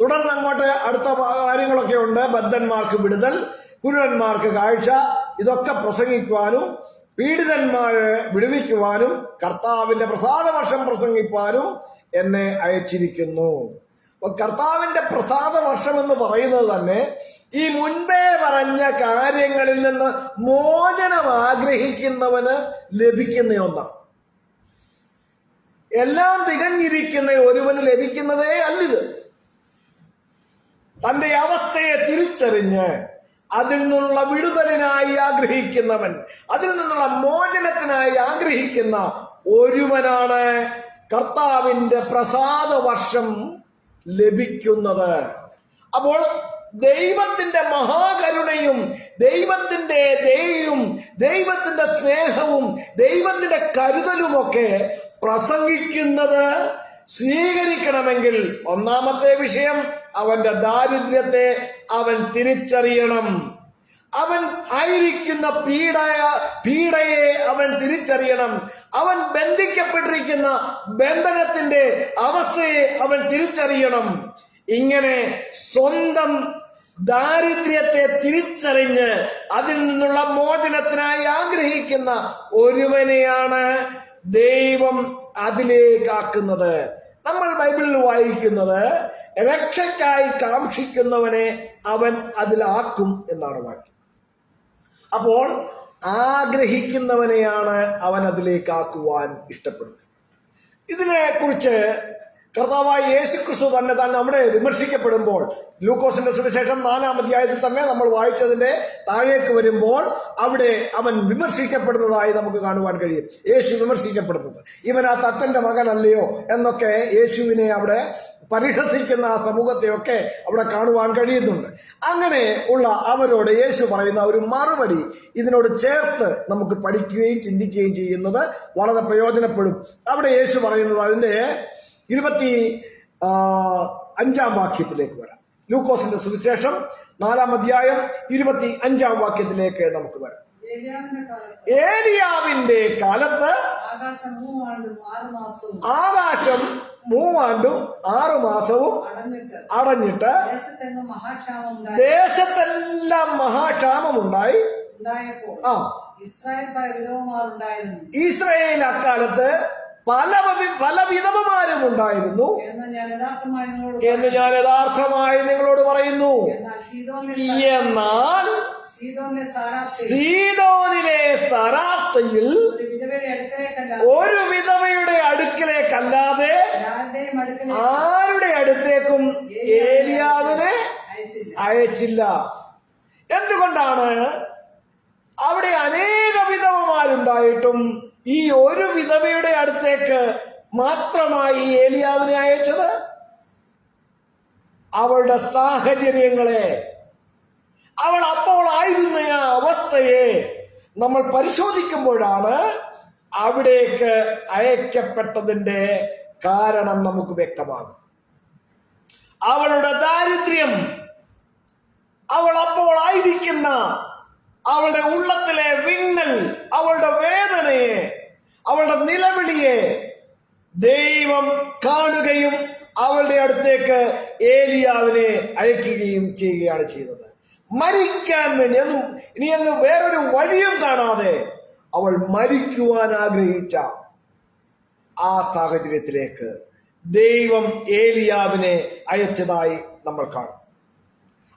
തുടർന്ന് അങ്ങോട്ട് അടുത്ത കാര്യങ്ങളൊക്കെ ഉണ്ട്. ബദ്ധന്മാർക്ക് വിടുതൽ, കുരുടന്മാർക്ക് കാഴ്ച, ഇതൊക്കെ പ്രസംഗിക്കുവാനും പീഡിതന്മാരെ വിടുവിക്കുവാനും കർത്താവിന്റെ പ്രസാദവർഷം പ്രസംഗിപ്പാനും എന്നെ അയച്ചിരിക്കുന്നു. അപ്പൊ കർത്താവിന്റെ പ്രസാദവർഷം എന്ന് പറയുന്നത് തന്നെ ഈ മുൻപേ പറഞ്ഞ കാര്യങ്ങളിൽ നിന്ന് മോചനം ആഗ്രഹിക്കുന്നവന് ലഭിക്കുന്ന ഒന്നാണ്. എല്ലാം തികഞ്ഞിരിക്കുന്ന ഒരുവന് ലഭിക്കുന്നതേ അല്ലിത്. തന്റെ അവസ്ഥയെ തിരിച്ചറിഞ്ഞ് അതിൽ നിന്നുള്ള വിടുതലിനായി ആഗ്രഹിക്കുന്നവൻ, അതിൽ നിന്നുള്ള മോചനത്തിനായി ആഗ്രഹിക്കുന്ന ഒരുവനാണ് കർത്താവിന്റെ പ്രസാദവർഷം ലഭിക്കുന്നത്. അപ്പോൾ ദൈവത്തിന്റെ മഹാകരുണയും ദൈവത്തിന്റെ ദയയും ദൈവത്തിന്റെ സ്നേഹവും ദൈവത്തിന്റെ കരുതലുമൊക്കെ പ്രസംഗിക്കുന്നത് സ്വീകരിക്കണമെങ്കിൽ ഒന്നാമത്തെ വിഷയം, അവന്റെ ദാരിദ്ര്യത്തെ അവൻ തിരിച്ചറിയണം. അവൻ ആയിരിക്കുന്ന പീഡയെ അവൻ തിരിച്ചറിയണം. അവൻ ബന്ധിക്കപ്പെട്ടിരിക്കുന്ന ബന്ധനത്തിന്റെ അവസ്ഥയെ അവൻ തിരിച്ചറിയണം. ഇങ്ങനെ സ്വന്തം ദാരിദ്ര്യത്തെ തിരിച്ചറിഞ്ഞ് അതിൽ നിന്നുള്ള മോചനത്തിനായി ആഗ്രഹിക്കുന്ന ഒരുവനെയാണ് ദൈവം അതിലേക്കാക്കുന്നത്. നമ്മൾ ബൈബിളിൽ വായിക്കുന്നത് രക്ഷയ്ക്കായി കാക്ഷിക്കുന്നവനെ അവൻ അതിലാക്കും എന്നാണ് വാക്യം. അപ്പോൾ ആഗ്രഹിക്കുന്നവനെയാണ് അവൻ അതിലേക്കാക്കുവാൻ ഇഷ്ടപ്പെടുന്നത്. ഇതിനെ കുറിച്ച് കർത്താവായ യേശുക്രിസ്തു തന്നെ അവിടെ വിമർശിക്കപ്പെടുമ്പോൾ, ലൂക്കോസിന്റെ സുവിശേഷം 4-ാം അധ്യായത്തിൽ തന്നെ നമ്മൾ വായിച്ചതിന്റെ താഴേക്ക് വരുമ്പോൾ അവിടെ അവൻ വിമർശിക്കപ്പെടുന്നതായി നമുക്ക് കാണുവാൻ കഴിയും. യേശു വിമർശിക്കപ്പെടുന്നത്, ഇവൻ ആ തച്ചന്റെ മകനല്ലയോ എന്നൊക്കെ യേശുവിനെ അവിടെ പരിഹസിക്കുന്ന ആ സമൂഹത്തെയൊക്കെ അവിടെ കാണുവാൻ കഴിയുന്നുണ്ട്. അങ്ങനെ ഉള്ള അവരോട് യേശു പറയുന്ന ഒരു മറുപടി ഇതിനോട് ചേർത്ത് നമുക്ക് പഠിക്കുകയും ചിന്തിക്കുകയും ചെയ്യുന്നത് വളരെ പ്രയോജനപ്പെടും. അവിടെ യേശു പറയുന്നത് അതിന്റെ 25-ാം വാക്യത്തിലേക്ക് വരാം. ലൂക്കോസിന്റെ സുവിശേഷം 4-ാം അധ്യായം 25-ാം വാക്യത്തിലേക്ക് നമുക്ക് വരാം. ഏലിയാവിന്റെ കാലത്ത് ആകാശം 3 ആണ്ടും 6 മാസവും അടഞ്ഞിട്ട് ദേശത്തെല്ലാം മഹാക്ഷാമമുണ്ടായി. ഇസ്രായേൽ അക്കാലത്ത് പല വിധവമാരും ഉണ്ടായിരുന്നു എന്ന് ഞാൻ യഥാർത്ഥമായി നിങ്ങളോട് പറയുന്നു. എന്നാൽ സീദോനിലെ സരാസ്തയിൽ ഒരു വിധവയുടെ അടുക്കലേക്കല്ലാതെ ആരുടെ അടുത്തേക്കും ഏലിയാവിനെ അയച്ചില്ല. എന്തുകൊണ്ടാണ്? അവിടെ അനേക വിധവമാരുണ്ടായിട്ടും ഈ ഒരു വിധവയുടെ അടുത്തേക്ക് മാത്രമായി ഏലിയാവിനെ അയച്ചത്? അവളുടെ സാഹചര്യങ്ങളെ, അവൾ അപ്പോൾ ആയിരുന്ന ആ അവസ്ഥയെ നമ്മൾ പരിശോധിക്കുമ്പോഴാണ് അവിടേക്ക് അയക്കപ്പെട്ടതിന്റെ കാരണം നമുക്ക് വ്യക്തമാകും. അവളുടെ ദാരിദ്ര്യം, അവൾ അപ്പോൾ ആയിരിക്കുന്ന അവളുടെ ഉള്ളത്തിലെ വിങ്ങൽ, അവളുടെ വേദനയെ, അവളുടെ നിലവിളിയെ ദൈവം കാണുകയും അവളുടെ അടുത്തേക്ക് ഏലിയാവിനെ അയക്കുകയും ചെയ്യുകയാണ് ചെയ്തത്. മരിക്കാൻ വേണ്ടി ഇനി അങ്ങ് വേറൊരു വഴിയും കാണാതെ അവൾ മരിക്കുവാൻ ആഗ്രഹിച്ച ആ സാഹചര്യത്തിലേക്ക് ദൈവം ഏലിയാവിനെ അയച്ചതായി നമ്മൾ കാണും.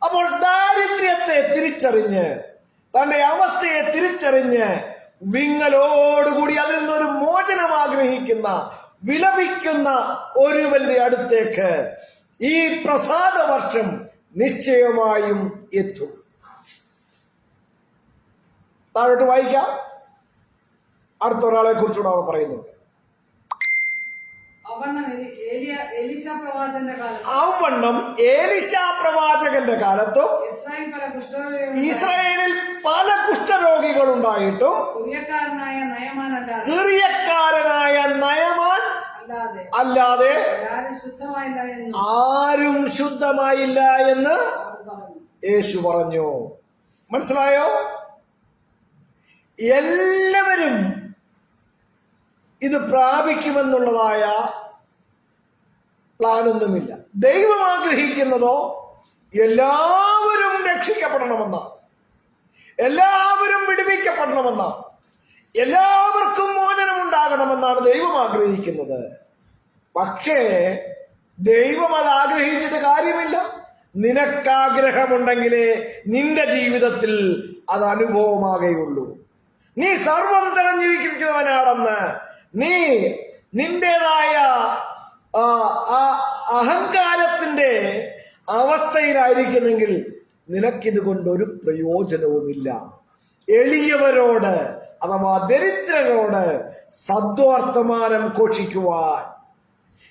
അപ്പോൾ ദാരിദ്ര്യത്തെ തിരിച്ചറിഞ്ഞ്, തന്റെ അവസ്ഥയെ തിരിച്ചറിഞ്ഞ് വിങ്ങലോടുകൂടി അതിൽ നിന്നൊരു മോചനം ആഗ്രഹിക്കുന്ന, വിലപിക്കുന്ന ഒരുവന്റെ അടുത്തേക്ക് ഈ പ്രസാദ വർഷം നിശ്ചയമായും എത്തും. താഴോട്ട് വായിക്കാം. അടുത്തൊരാളെ കുറിച്ചുകൂടെ അവർ പറയുന്നുണ്ട്. അവണ്ണം ഏലിശാ പ്രവാചകന്റെ കാലത്തും ഇസ്രായേലിൽ പല കുഷ്ഠരോഗികൾ ഉണ്ടായിട്ടും സിറിയക്കാരനായ നയമാൻ അല്ലാതെ ആരും ശുദ്ധമായില്ല എന്ന് യേശു പറഞ്ഞു. മനസ്സിലായോ? എല്ലാവരും ഇത് പ്രാപിക്കുമെന്നുള്ളതായ പ്ലാനൊന്നുമില്ല. ദൈവം ആഗ്രഹിക്കുന്നതോ എല്ലാവരും രക്ഷിക്കപ്പെടണമെന്നാണ്, എല്ലാവരും വിടുവിക്കപ്പെടണമെന്നാണ്, എല്ലാവർക്കും മോചനമുണ്ടാകണമെന്നാണ് ദൈവം ആഗ്രഹിക്കുന്നത്. പക്ഷേ ദൈവം അത് ആഗ്രഹിച്ചിട്ട് കാര്യമില്ല. നിനക്കാഗ്രഹമുണ്ടെങ്കിലേ നിന്റെ ജീവിതത്തിൽ അത് അനുഭവമാകുകയുള്ളൂ. നീ സർവം തെരഞ്ഞിരിക്കുന്നവനാണെന്ന് നീ നിന്റേതായ അഹങ്കാരത്തിന്റെ അവസ്ഥയിലായിരിക്കുന്നെങ്കിൽ നിനക്കിത് കൊണ്ടൊരു പ്രയോജനവുമില്ല. എളിയവരോട് അഥവാ ദരിദ്രരോട് സദ്വർത്തമാനം ഘോഷിക്കുവാൻ,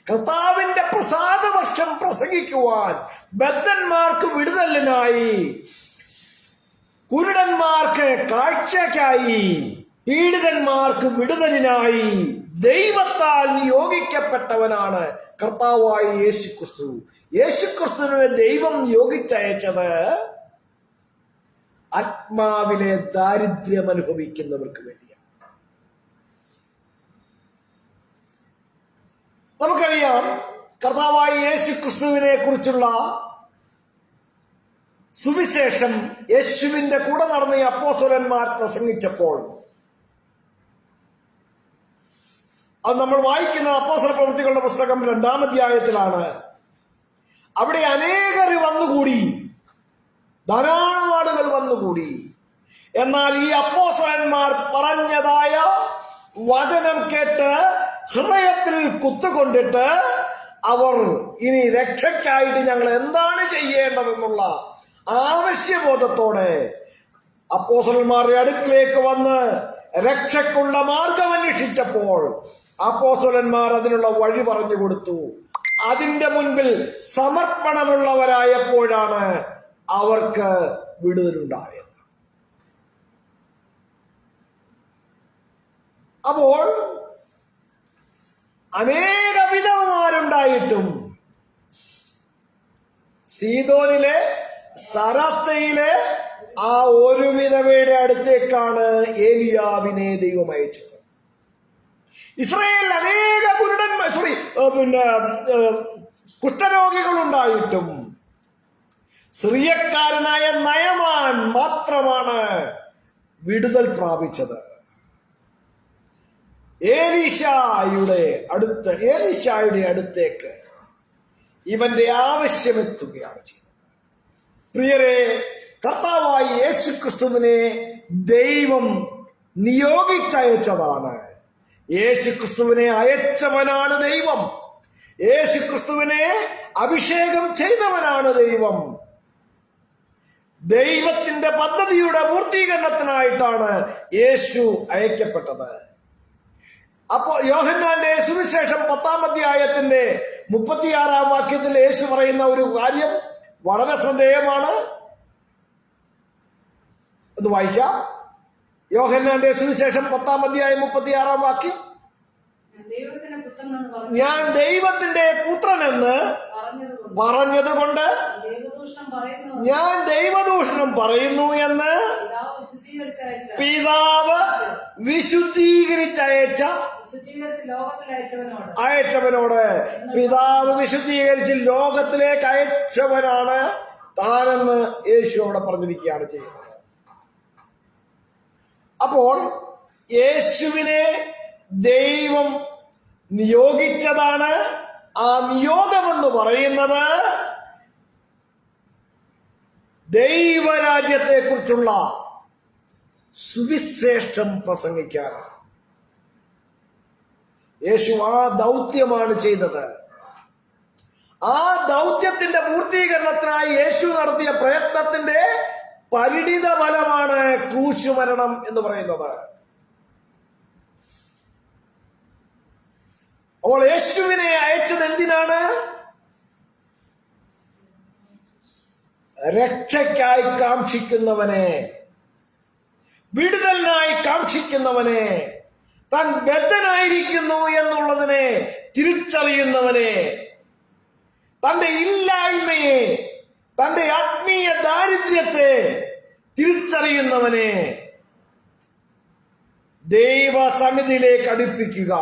കർത്താവിന്റെ പ്രസാദവർഷം പ്രസംഗിക്കുവാൻ, ബദ്ധന്മാർക്ക് വിടുതലിനായി, കുരുടന്മാർക്ക് കാഴ്ചയ്ക്കായി, പീഡിതന്മാർക്ക് വിടുതലിനായി ദൈവത്താൽ നിയോഗിക്കപ്പെട്ടവനാണ് കർത്താവായ യേശുക്രിസ്തു. യേശുക്രിസ്തുവിനെ ദൈവം നിയോഗിച്ചയച്ചത് ആത്മാവിലെ ദാരിദ്ര്യം അനുഭവിക്കുന്നവർക്ക് വേണ്ടിയാണ്. നമുക്കറിയാം, കർത്താവായ യേശുക്രിസ്തുവിനെ കുറിച്ചുള്ള സുവിശേഷം യേശുവിന്റെ കൂടെ നടന്ന ഈ അപ്പോസ്തലന്മാർ പ്രസംഗിച്ചപ്പോൾ അത് നമ്മൾ വായിക്കുന്ന അപ്പോസ്തല പ്രവൃത്തികളുടെ പുസ്തകം 2-ാം അധ്യായത്തിലാണ്. അവിടെ അനേകർ വന്നുകൂടി, ധാരാളം ആളുകൾ വന്നുകൂടി. എന്നാൽ ഈ അപ്പോസ്തലന്മാർ പറഞ്ഞതായ വചനം കേട്ട് ഹൃദയത്തിൽ കുത്തുകൊണ്ടിട്ട് അവർ ഇനി രക്ഷയ്ക്കായിട്ട് ഞങ്ങൾ എന്താണ് ചെയ്യേണ്ടതെന്നുള്ള ആവശ്യബോധത്തോടെ അപ്പോസ്തലന്മാരുടെ അടുക്കിലേക്ക് വന്ന് രക്ഷയ്ക്കുള്ള മാർഗം അന്വേഷിച്ചപ്പോൾ അപ്പോസ്തലന്മാർ അതിനുള്ള വഴി പറഞ്ഞു കൊടുത്തു. അതിന്റെ മുൻപിൽ സമർപ്പണമുള്ളവരായപ്പോഴാണ് അവർക്ക് വിടുതലുണ്ടായത്. അപ്പോൾ അനേക വിധവമാരുണ്ടായിട്ടും സീദോനിലെ സരഫ്തയിലെ ആ ഒരു വിധവയുടെ അടുത്തേക്കാണ് ഏലിയാവിനെ ദൈവം അയച്ചത്. ഇസ്രായേലിൽ അനേക കുഷ്ഠരോഗികളുണ്ടായിട്ടും സിറിയക്കാരനായ നയമാൻ മാത്രമാണ് വിടുതൽ പ്രാപിച്ചത്. ഏലീശായുടെ അടുത്തേക്ക് ഇവന്റെ ആവശ്യമെത്തുകയാണ് ചെയ്യുന്നത്. പ്രിയരെ, കർത്താവായി യേശുക്രിസ്തുവിനെ ദൈവം നിയോഗിച്ചയച്ചതാണ്. യേശുക്രിസ്തുവിനെ അയച്ചവനാണ് ദൈവം. യേശുക്രിസ്തുവിനെ അഭിഷേകം ചെയ്തവനാണ് ദൈവം. ദൈവത്തിന്റെ പദ്ധതിയുടെ പൂർത്തീകരണത്തിനായിട്ടാണ് യേശു അയക്കപ്പെട്ടത്. അപ്പോ യോഹന്നാന്റെ സുവിശേഷം 10-ാം അധ്യായത്തിന്റെ 36-ാം വാക്യത്തിൽ യേശു പറയുന്ന ഒരു കാര്യം വളരെ ശ്രദ്ധേയമാണ്. ഒന്ന് വായിക്കാം. യോഹന്നാന്റെ സുവിശേഷം 10-ാം അധ്യായം 36-ാം വാക്യം. ദൈവത്തിന്റെ പുത്രനെന്ന് പറഞ്ഞു ഞാൻ ദൈവത്തിന്റെ പുത്രനെന്ന് പറഞ്ഞതുകൊണ്ട് ദൈവദൂഷണം പറയുന്നു ഞാൻ ദൈവദൂഷണം പറയുന്നു എന്ന് പിതാവ് വിശുദ്ധീകരിച്ചയച്ച പിതാവ് വിശുദ്ധീകരിച്ചയച്ച വിശുദ്ധീകരിച്ച് ലോകത്തിൽ അയച്ചവനോട് പിതാവ് വിശുദ്ധീകരിച്ച് ലോകത്തിലേക്ക് അയച്ചവനാണ് താനെന്ന് യേശു അവിടെ പറഞ്ഞിരിക്കുകയാണ് ചെയ്യുന്നത്. അപ്പോൾ യേശുവിനെ ദൈവം നിയോഗിച്ചതാണ്. ആ നിയോഗമെന്ന് പറയുന്നത് ദൈവരാജ്യത്തെ കുറിച്ചുള്ള സുവിശേഷം പ്രസംഗിക്കാനാണ്. യേശു ആ ദൗത്യമാണ് ചെയ്തത്. ആ ദൗത്യത്തിന്റെ പൂർത്തീകരണത്തിനായി യേശു നടത്തിയ പ്രയത്നത്തിന്റെ പരിണിത ഫലമാണ് ക്രൂശുമരണം എന്ന് പറയുന്നത്. അപ്പോൾ യേശുവിനെ അയച്ചത് എന്തിനാണ്? രക്ഷയ്ക്കായി കാക്ഷിക്കുന്നവനെ, വിടുതലിനായി കാക്ഷിക്കുന്നവനെ, താൻ ബദ്ധനായിരിക്കുന്നു എന്നുള്ളതിനെ തിരിച്ചറിയുന്നവനെ, തന്റെ ഇല്ലായ്മയെ, തന്റെ ആത്മീയ ദാരിദ്ര്യത്തെ തിരിച്ചറിയുന്നവനെ ദൈവസന്നിധിയിലേക്ക് അടുപ്പിക്കുക,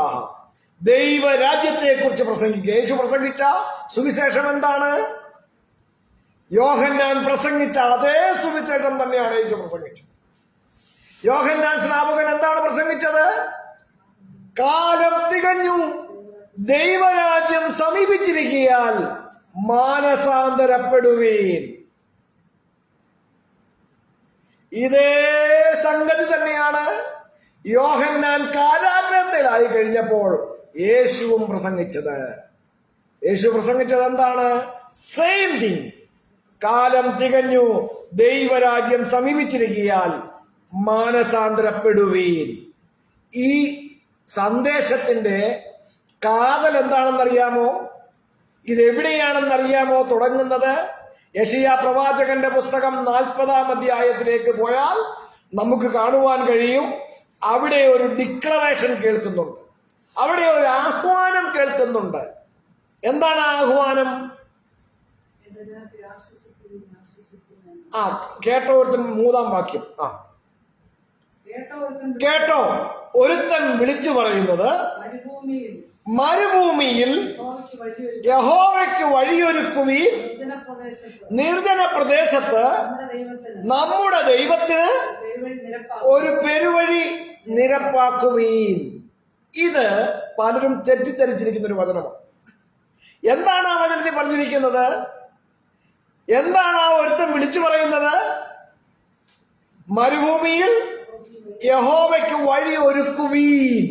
ദൈവരാജ്യത്തെ കുറിച്ച് പ്രസംഗിക്കുക. യേശു പ്രസംഗിച്ച സുവിശേഷം എന്താണ്? യോഹന്നാൻ പ്രസംഗിച്ച അതേ സുവിശേഷം തന്നെയാണ് യേശു പ്രസംഗിച്ചത്. യോഹന്നാൻ സ്നാപകൻ എന്താണ് പ്രസംഗിച്ചത്? കാലം തികഞ്ഞു, ദൈവരാജ്യം സമീപിച്ചിരിക്കയാൽ മാനസാന്തരപ്പെടുവീൻ. ഇതേ സംഗതി തന്നെയാണ് യോഹന്നാൻ കാരാഗ്രഹത്തിലായി കഴിഞ്ഞപ്പോൾ യേശുവും പ്രസംഗിച്ചത്. യേശു പ്രസംഗിച്ചത് എന്താണ്? Same thing. കാലം തികഞ്ഞു, ദൈവരാജ്യം സമീപിച്ചിരിക്കയാൽ മാനസാന്തരപ്പെടുവീൻ. ഈ സന്ദേശത്തിന്റെ കാതൽ എന്താണെന്നറിയാമോ? ഇതെവിടെയാണെന്നറിയാമോ തുടങ്ങുന്നത്? യെശയ്യാ പ്രവാചകന്റെ പുസ്തകം 40-ാം അധ്യായത്തിലേക്ക് പോയാൽ നമുക്ക് കാണുവാൻ കഴിയും. അവിടെ ഒരു ഡിക്ലറേഷൻ കേൾക്കുന്നുണ്ട്, അവിടെ ഒരു ആഹ്വാനം കേൾക്കുന്നുണ്ട്. എന്താണ് ആഹ്വാനം? കേട്ടോ ഒരുത്തൻ 3-ാം വാക്യം. കേട്ടോ ഒരുത്തൻ വിളിച്ചു പറയുന്നത്, മരുഭൂമിയിൽ യഹോവയ്ക്ക് വഴിയൊരുക്കുവീൻ, നിർജ്ജന പ്രദേശത്ത് നമ്മുടെ ദൈവത്തിന് ഒരു പെരുവഴി നിരപ്പാക്കുവീൻ. ഇത് പലരും തെറ്റിദ്ധരിച്ചിരിക്കുന്ന ഒരു വചനമാണ്. എന്താണ് ആ വചനത്തിൽ പറഞ്ഞിരിക്കുന്നത്? എന്താണ് ആ ഒരുത്തൻ വിളിച്ചു പറയുന്നത്? മരുഭൂമിയിൽ യഹോവയ്ക്ക് വഴി ഒരുക്കുവീൻ.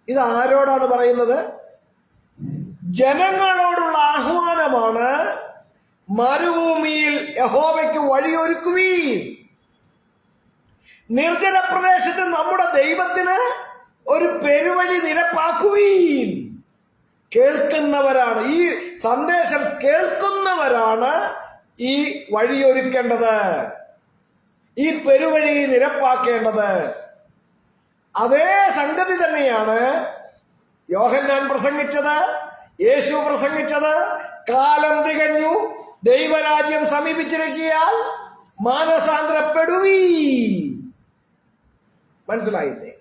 ഇത് ആരോടാണ് പറയുന്നത്? ജനങ്ങളോടുള്ള ആഹ്വാനമാണ്. മരുഭൂമിയിൽ യഹോവയ്ക്ക് വഴിയൊരുക്കുവീൻ, നിർജ്ജന പ്രദേശത്ത് നമ്മുടെ ദൈവത്തിന് ഒരു പെരുവഴി നിരപ്പാക്കുവീൻ. കേൾക്കുന്നവരാണ്, ഈ സന്ദേശം കേൾക്കുന്നവരാണ് ഈ വഴിയൊരുക്കേണ്ടത്, ഈ പെരുവഴി നിരപ്പാക്കേണ്ടത്. അതേ സംഗതി തന്നെയാണ് യോഹന്നാൻ പ്രസംഗിച്ചത്, യേശു പ്രസംഗിച്ചത്. കാലം തികഞ്ഞു, ദൈവരാജ്യം സമീപിച്ചിരിക്കയാൽ മാനസാന്തരപ്പെടുവീ. മനസ്സിലായില്ലേ?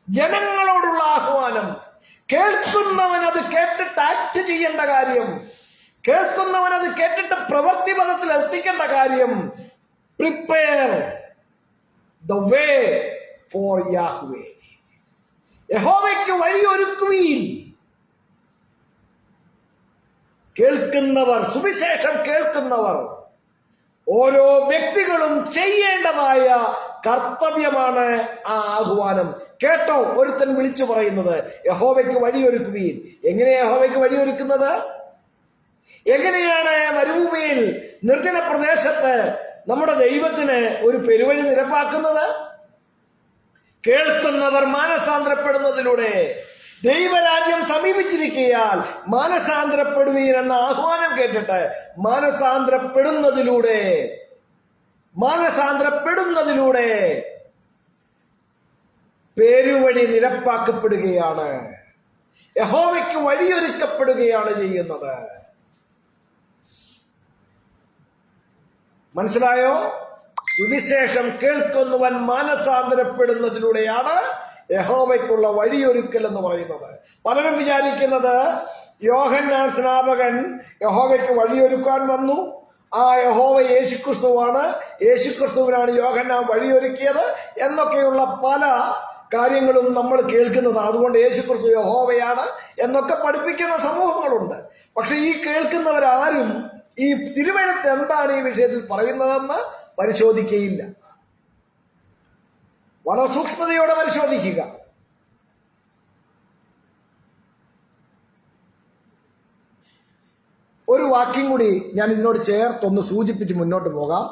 ജനങ്ങളോടുള്ള ആഹ്വാനം. കേൾക്കുന്നവൻ അത് കേട്ടിട്ട് ആക്ട് ചെയ്യേണ്ട കാര്യം, കേൾക്കുന്നവൻ അത് കേട്ടിട്ട് പ്രവൃത്തി പദത്തിൽ എത്തിക്കേണ്ട കാര്യം. Prepare the way for Yahweh. യഹോവയ്ക്ക് വഴിയൊരുക്കുവീൻ. കേൾക്കുന്നവർ, സുവിശേഷം കേൾക്കുന്നവർ, ഓരോ വ്യക്തികളും ചെയ്യേണ്ടതായ കർത്തവ്യമാണ് ആ ആഹ്വാനം. കേട്ടോ ഒരുത്തൻ വിളിച്ചു പറയുന്നത്, യഹോവയ്ക്ക് വഴിയൊരുക്കുവീൻ. എങ്ങനെയാ യഹോവയ്ക്ക് വഴിയൊരുക്കുന്നത്? എങ്ങനെയാണ് മരുഭൂമിയിൽ, നിർജ്ജന പ്രദേശത്ത് നമ്മുടെ ദൈവത്തിന് ഒരു പെരുവഴി നിരപ്പാക്കുന്നത്? കേൾക്കുന്നവർ മാനസാന്തരപ്പെടുന്നതിലൂടെ. ദൈവരാജ്യം സമീപിച്ചിരിക്കയാൽ മാനസാന്തരപ്പെടുവീൻ എന്ന ആഹ്വാനം കേട്ടിട്ട് മാനസാന്തരപ്പെടുന്നതിലൂടെ പേരുവഴി നിരപ്പാക്കപ്പെടുകയാണ്. യഹോവയ്ക്ക് വഴിയൊരുക്കപ്പെടുകയാണ് ചെയ്യുന്നത്. മനസ്സിലായോ? സുവിശേഷം കേൾക്കുന്നവൻ മാനസാന്തരപ്പെടുന്നതിലൂടെയാണ് യഹോവയ്ക്കുള്ള വഴിയൊരുക്കൽ എന്ന് പറയുന്നത്. പലരും വിചാരിക്കുന്നത് യോഹന്നാൻ സ്നാപകൻ യഹോവയ്ക്ക് വഴിയൊരുക്കാൻ വന്നു, ആ യഹോവ യേശുക്രിസ്തുവാണ്, യേശുക്രിസ്തുവിനാണ് യോഹന്നാൻ വഴിയൊരുക്കിയത് എന്നൊക്കെയുള്ള പല കാര്യങ്ങളും നമ്മൾ കേൾക്കുന്നത്. അതുകൊണ്ട് യേശുക്രിസ്തു യഹോവയാണ് എന്നൊക്കെ പഠിപ്പിക്കുന്ന സമൂഹങ്ങളുണ്ട്. പക്ഷെ ഈ കേൾക്കുന്നവരാരും ഈ തിരുവെഴുത്ത് എന്താണ് ഈ വിഷയത്തിൽ പറയുന്നതെന്ന് പരിശോധിക്കുകയില്ല. വളരെ സൂക്ഷ്മതയോടെ പരിശോധിക്കുക. ഒരു വാക്യം കൂടി ഞാൻ ഇതിനോട് ചേർത്തൊന്ന് സൂചിപ്പിച്ച് മുന്നോട്ട് പോകാം.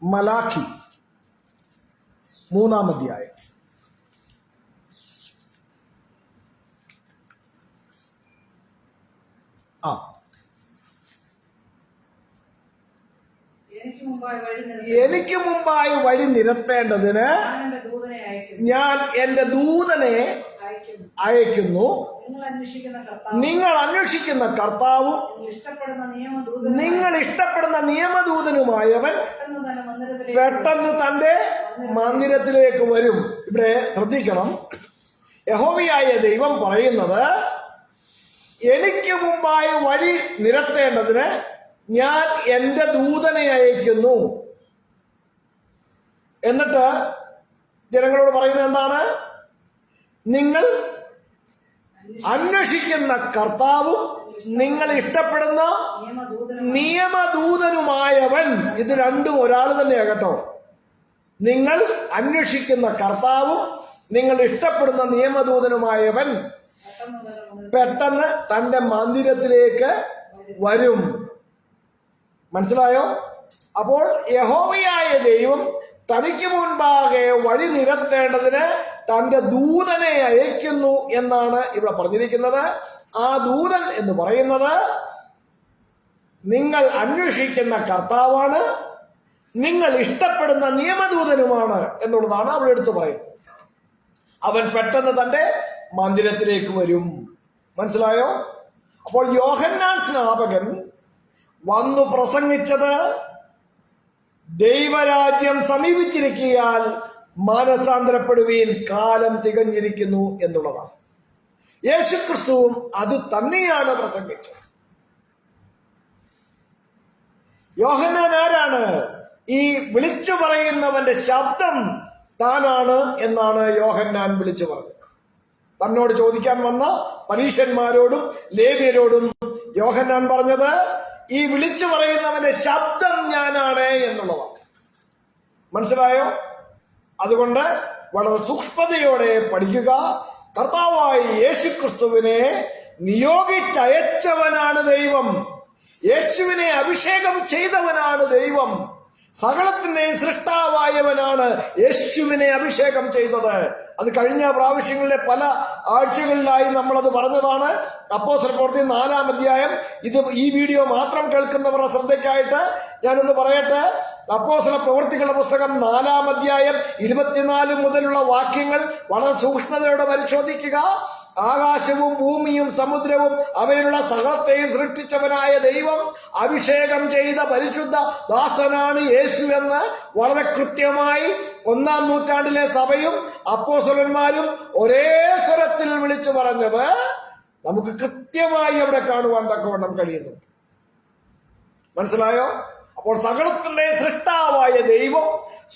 മലാഖി 3-ാം അധ്യായം. എനിക്ക് മുമ്പായി വഴി നിരത്തേണ്ടതിന് ഞാൻ എന്റെ ദൂതനെ അയക്കുന്നു. നിങ്ങൾ അന്വേഷിക്കുന്ന കർത്താവും നിങ്ങൾ ഇഷ്ടപ്പെടുന്ന നിയമദൂതനുമായവൻ പെട്ടെന്ന് തന്റെ മന്ദിരത്തിലേക്ക് വരും. ഇവിടെ ശ്രദ്ധിക്കണം, യഹോവയായ ദൈവം പറയുന്നത് എനിക്ക് മുമ്പായി വഴി നിരത്തേണ്ടതിന് ഞാൻ എന്റെ ദൂതനെ അയക്കുന്നു. എന്നിട്ട് ജനങ്ങളോട് പറയുന്നത് എന്താണ്? നിങ്ങൾ അന്വേഷിക്കുന്ന കർത്താവും നിങ്ങൾ ഇഷ്ടപ്പെടുന്ന നിയമദൂതനുമായവൻ. ഇത് രണ്ടും ഒരാൾ തന്നെയാ കേട്ടോ. നിങ്ങൾ അന്വേഷിക്കുന്ന കർത്താവും നിങ്ങൾ ഇഷ്ടപ്പെടുന്ന നിയമദൂതനുമായവൻ പെട്ടെന്ന് തന്റെ മന്ദിരത്തിലേക്ക് വരും. മനസ്സിലായോ? അപ്പോൾ യഹോവയായ ദൈവം തനിക്ക് മുൻപാകെ വഴി നിരത്തേണ്ടതിന് തന്റെ ദൂതനെ അയക്കുന്നു എന്നാണ് ഇവിടെ പറഞ്ഞിരിക്കുന്നത്. ആ ദൂതൻ എന്ന് പറയുന്നത് നിങ്ങൾ അന്വേഷിക്കുന്ന കർത്താവാണ്, നിങ്ങൾ ഇഷ്ടപ്പെടുന്ന നിയമദൂതനുമാണ് എന്നുള്ളതാണ് അവിടെ എടുത്തു പറയുന്നത്. അവൻ പെട്ടെന്ന് തന്റെ മന്ദിരത്തിലേക്ക് വരും. മനസ്സിലായോ? അപ്പോൾ യോഹന്നാൻ സ്നാപകൻ വന്നു പ്രസംഗിച്ചത് ദൈവരാജ്യം സമീപിച്ചിരിക്കയാൽ മാനസാന്തരപ്പെടുവീൻ, കാലം തികഞ്ഞിരിക്കുന്നു എന്നുള്ളതാണ്. യേശുക്രിസ്തുവും അത് തന്നെയാണ് പ്രസംഗിച്ചത്. യോഹന്നാൻ ആരാണ്? ഈ വിളിച്ചു പറയുന്നവന്റെ ശബ്ദം താനാണ് എന്നാണ് യോഹന്നാൻ വിളിച്ചു പറഞ്ഞത്. തന്നോട് ചോദിക്കാൻ വന്ന പരീശന്മാരോടും ലേവ്യരോടും യോഹന്നാൻ പറഞ്ഞത് ഈ വിളിച്ചു പറയുന്നവന്റെ ശബ്ദം ഞാനാണ് എന്നുള്ളതാണ്. മനസ്സിലായോ? അതുകൊണ്ട് വളരെ സൂക്ഷ്മതയോടെ പഠിക്കുക. കർത്താവായ യേശുക്രിസ്തുവിനെ നിയോഗിച്ചയച്ചവനാണ് ദൈവം. യേശുവിനെ അഭിഷേകം ചെയ്തവനാണ് ദൈവം. സകലത്തിന്റെയും സൃഷ്ടാവായവനാണ് യേശുവിനെ അഭിഷേകം ചെയ്തത്. അത് കഴിഞ്ഞ പ്രാവശ്യങ്ങളിലെ പല ആഴ്ചകളിലായി നമ്മളത് പറഞ്ഞതാണ്. അപ്പോസ്തല പ്രവൃത്തി 4-ാം അധ്യായം. ഇത് ഈ വീഡിയോ മാത്രം കേൾക്കുന്നവരുടെ ശ്രദ്ധയ്ക്കായിട്ട് ഞാനൊന്ന് പറയട്ടെ. അപ്പോസ്തല പ്രവൃത്തികളുടെ പുസ്തകം 4-ാം അധ്യായം 24 മുതലുള്ള വാക്യങ്ങൾ വളരെ സൂക്ഷ്മതയോടെ പരിശോധിക്കുക. ആകാശവും ഭൂമിയും സമുദ്രവും അവയിലുള്ള സകലത്തെയും സൃഷ്ടിച്ചവനായ ദൈവം അഭിഷേകം ചെയ്ത പരിശുദ്ധ ദാസനാണ് യേശു എന്ന് വളരെ കൃത്യമായി 1-ാം നൂറ്റാണ്ടിലെ സഭയും അപ്പോസ്തലന്മാരും ഒരേ സ്വരത്തിൽ വിളിച്ചു പറഞ്ഞത് നമുക്ക് കൃത്യമായി അവിടെ കാണുവാൻ തക്കവണ്ണം കഴിയുന്നു. മനസ്സിലായോ? അപ്പോൾ സകലത്തിന്റെ സൃഷ്ടാവായ ദൈവം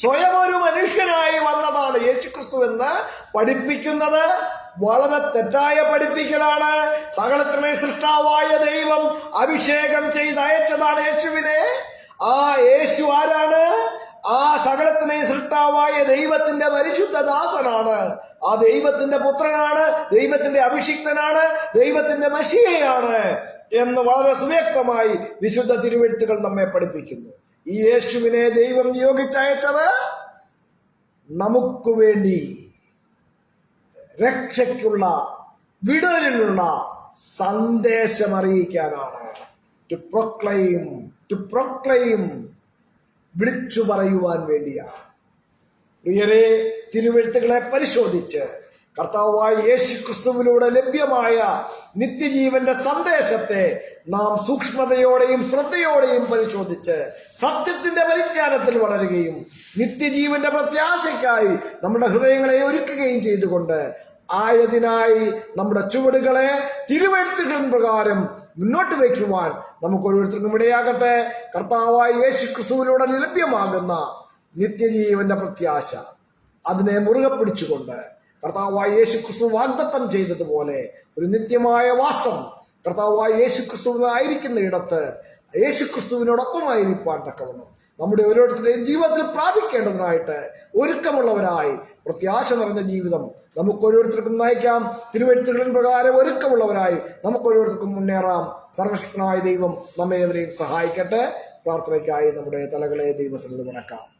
സ്വയം ഒരു മനുഷ്യനായി വന്നതാണ് യേശുക്രിസ്തു എന്ന് പഠിപ്പിക്കുന്നത് വളരെ തെറ്റായ പഠിപ്പിക്കലാണ്. സകലത്തിന്റെ സൃഷ്ടാവായ ദൈവം അഭിഷേകം ചെയ്തയച്ചതാണ് യേശുവിനെ. ആ യേശു ആരാണ്? ആ സകലത്തിനെ സൃഷ്ടാവായ ദൈവത്തിന്റെ പരിശുദ്ധ ദാസനാണ്. ആ ദൈവത്തിന്റെ പുത്രനാണ്, ദൈവത്തിന്റെ അഭിഷിക്തനാണ്, ദൈവത്തിന്റെ മശിഹയാണ് എന്ന് വളരെ സുവ്യക്തമായി വിശുദ്ധ തിരുവെഴുത്തുകൾ നമ്മെ പഠിപ്പിക്കുന്നു. ഈ യേശുവിനെ ദൈവം നിയോഗിച്ചയച്ചത് നമുക്ക് വേണ്ടി രക്ഷയ്ക്കുള്ള, വിടുതലിനുള്ള സന്ദേശം അറിയിക്കാനാണ്. ടു പ്രൊക്ലൈം വിളിച്ചു പറയുവാൻ വേണ്ടിയാണ്. പ്രിയരെ, തിരുവെഴുത്തുകളെ പരിശോധിച്ച് കർത്താവായ യേശു ക്രിസ്തുവിലൂടെ ലഭ്യമായ നിത്യജീവന്റെ സന്ദേശത്തെ നാം സൂക്ഷ്മതയോടെയും ശ്രദ്ധയോടെയും പരിശോധിച്ച് സത്യത്തിന്റെ പരിജ്ഞാനത്തിൽ വളരുകയും നിത്യജീവന്റെ പ്രത്യാശയ്ക്കായി നമ്മുടെ ഹൃദയങ്ങളെ ഒരുക്കുകയും ചെയ്തുകൊണ്ട് ആയതിനായി നമ്മുടെ ചുവടുകളെ തിരുവെഴുത്തുകളിൻ പ്രകാരം മുന്നോട്ട് വയ്ക്കുവാൻ നമുക്ക് ഓരോരുത്തർക്കും ഇടയാകട്ടെ. കർത്താവായ യേശു ക്രിസ്തുവിലൂടെ ലഭ്യമാകുന്ന നിത്യജീവന്റെ പ്രത്യാശ അതിനെ മുറുകെ പിടിച്ചുകൊണ്ട് കർത്താവായ യേശു ക്രിസ്തു വാഗ്ദത്തം ചെയ്തതുപോലെ ഒരു നിത്യമായ വാസം കർത്താവായ യേശു ക്രിസ്തുവിനായിരിക്കുന്ന ഇടത്ത് യേശു ക്രിസ്തുവിനോടൊപ്പമായിരിക്കാൻ തക്കവണ്ണം നമ്മുടെ ഓരോരുത്തരുടെയും ജീവിതത്തിൽ പ്രാപിക്കേണ്ടതിനായിട്ട് ഒരുക്കമുള്ളവരായി പ്രത്യാശ നിറഞ്ഞ ജീവിതം നമുക്ക് ഓരോരുത്തർക്കും നയിക്കാം. തിരുവെഴുത്തുകളിൻ പ്രകാരം ഒരുക്കമുള്ളവരായി നമുക്ക് ഓരോരുത്തർക്കും മുന്നേറാം. സർവശക്തനായ ദൈവം നമ്മെ ഏവരെയും സഹായിക്കട്ടെ. പ്രാർത്ഥനയ്ക്കായി നമ്മുടെ തലകളെ ദൈവസന്നിധിയിൽ വണക്കാം.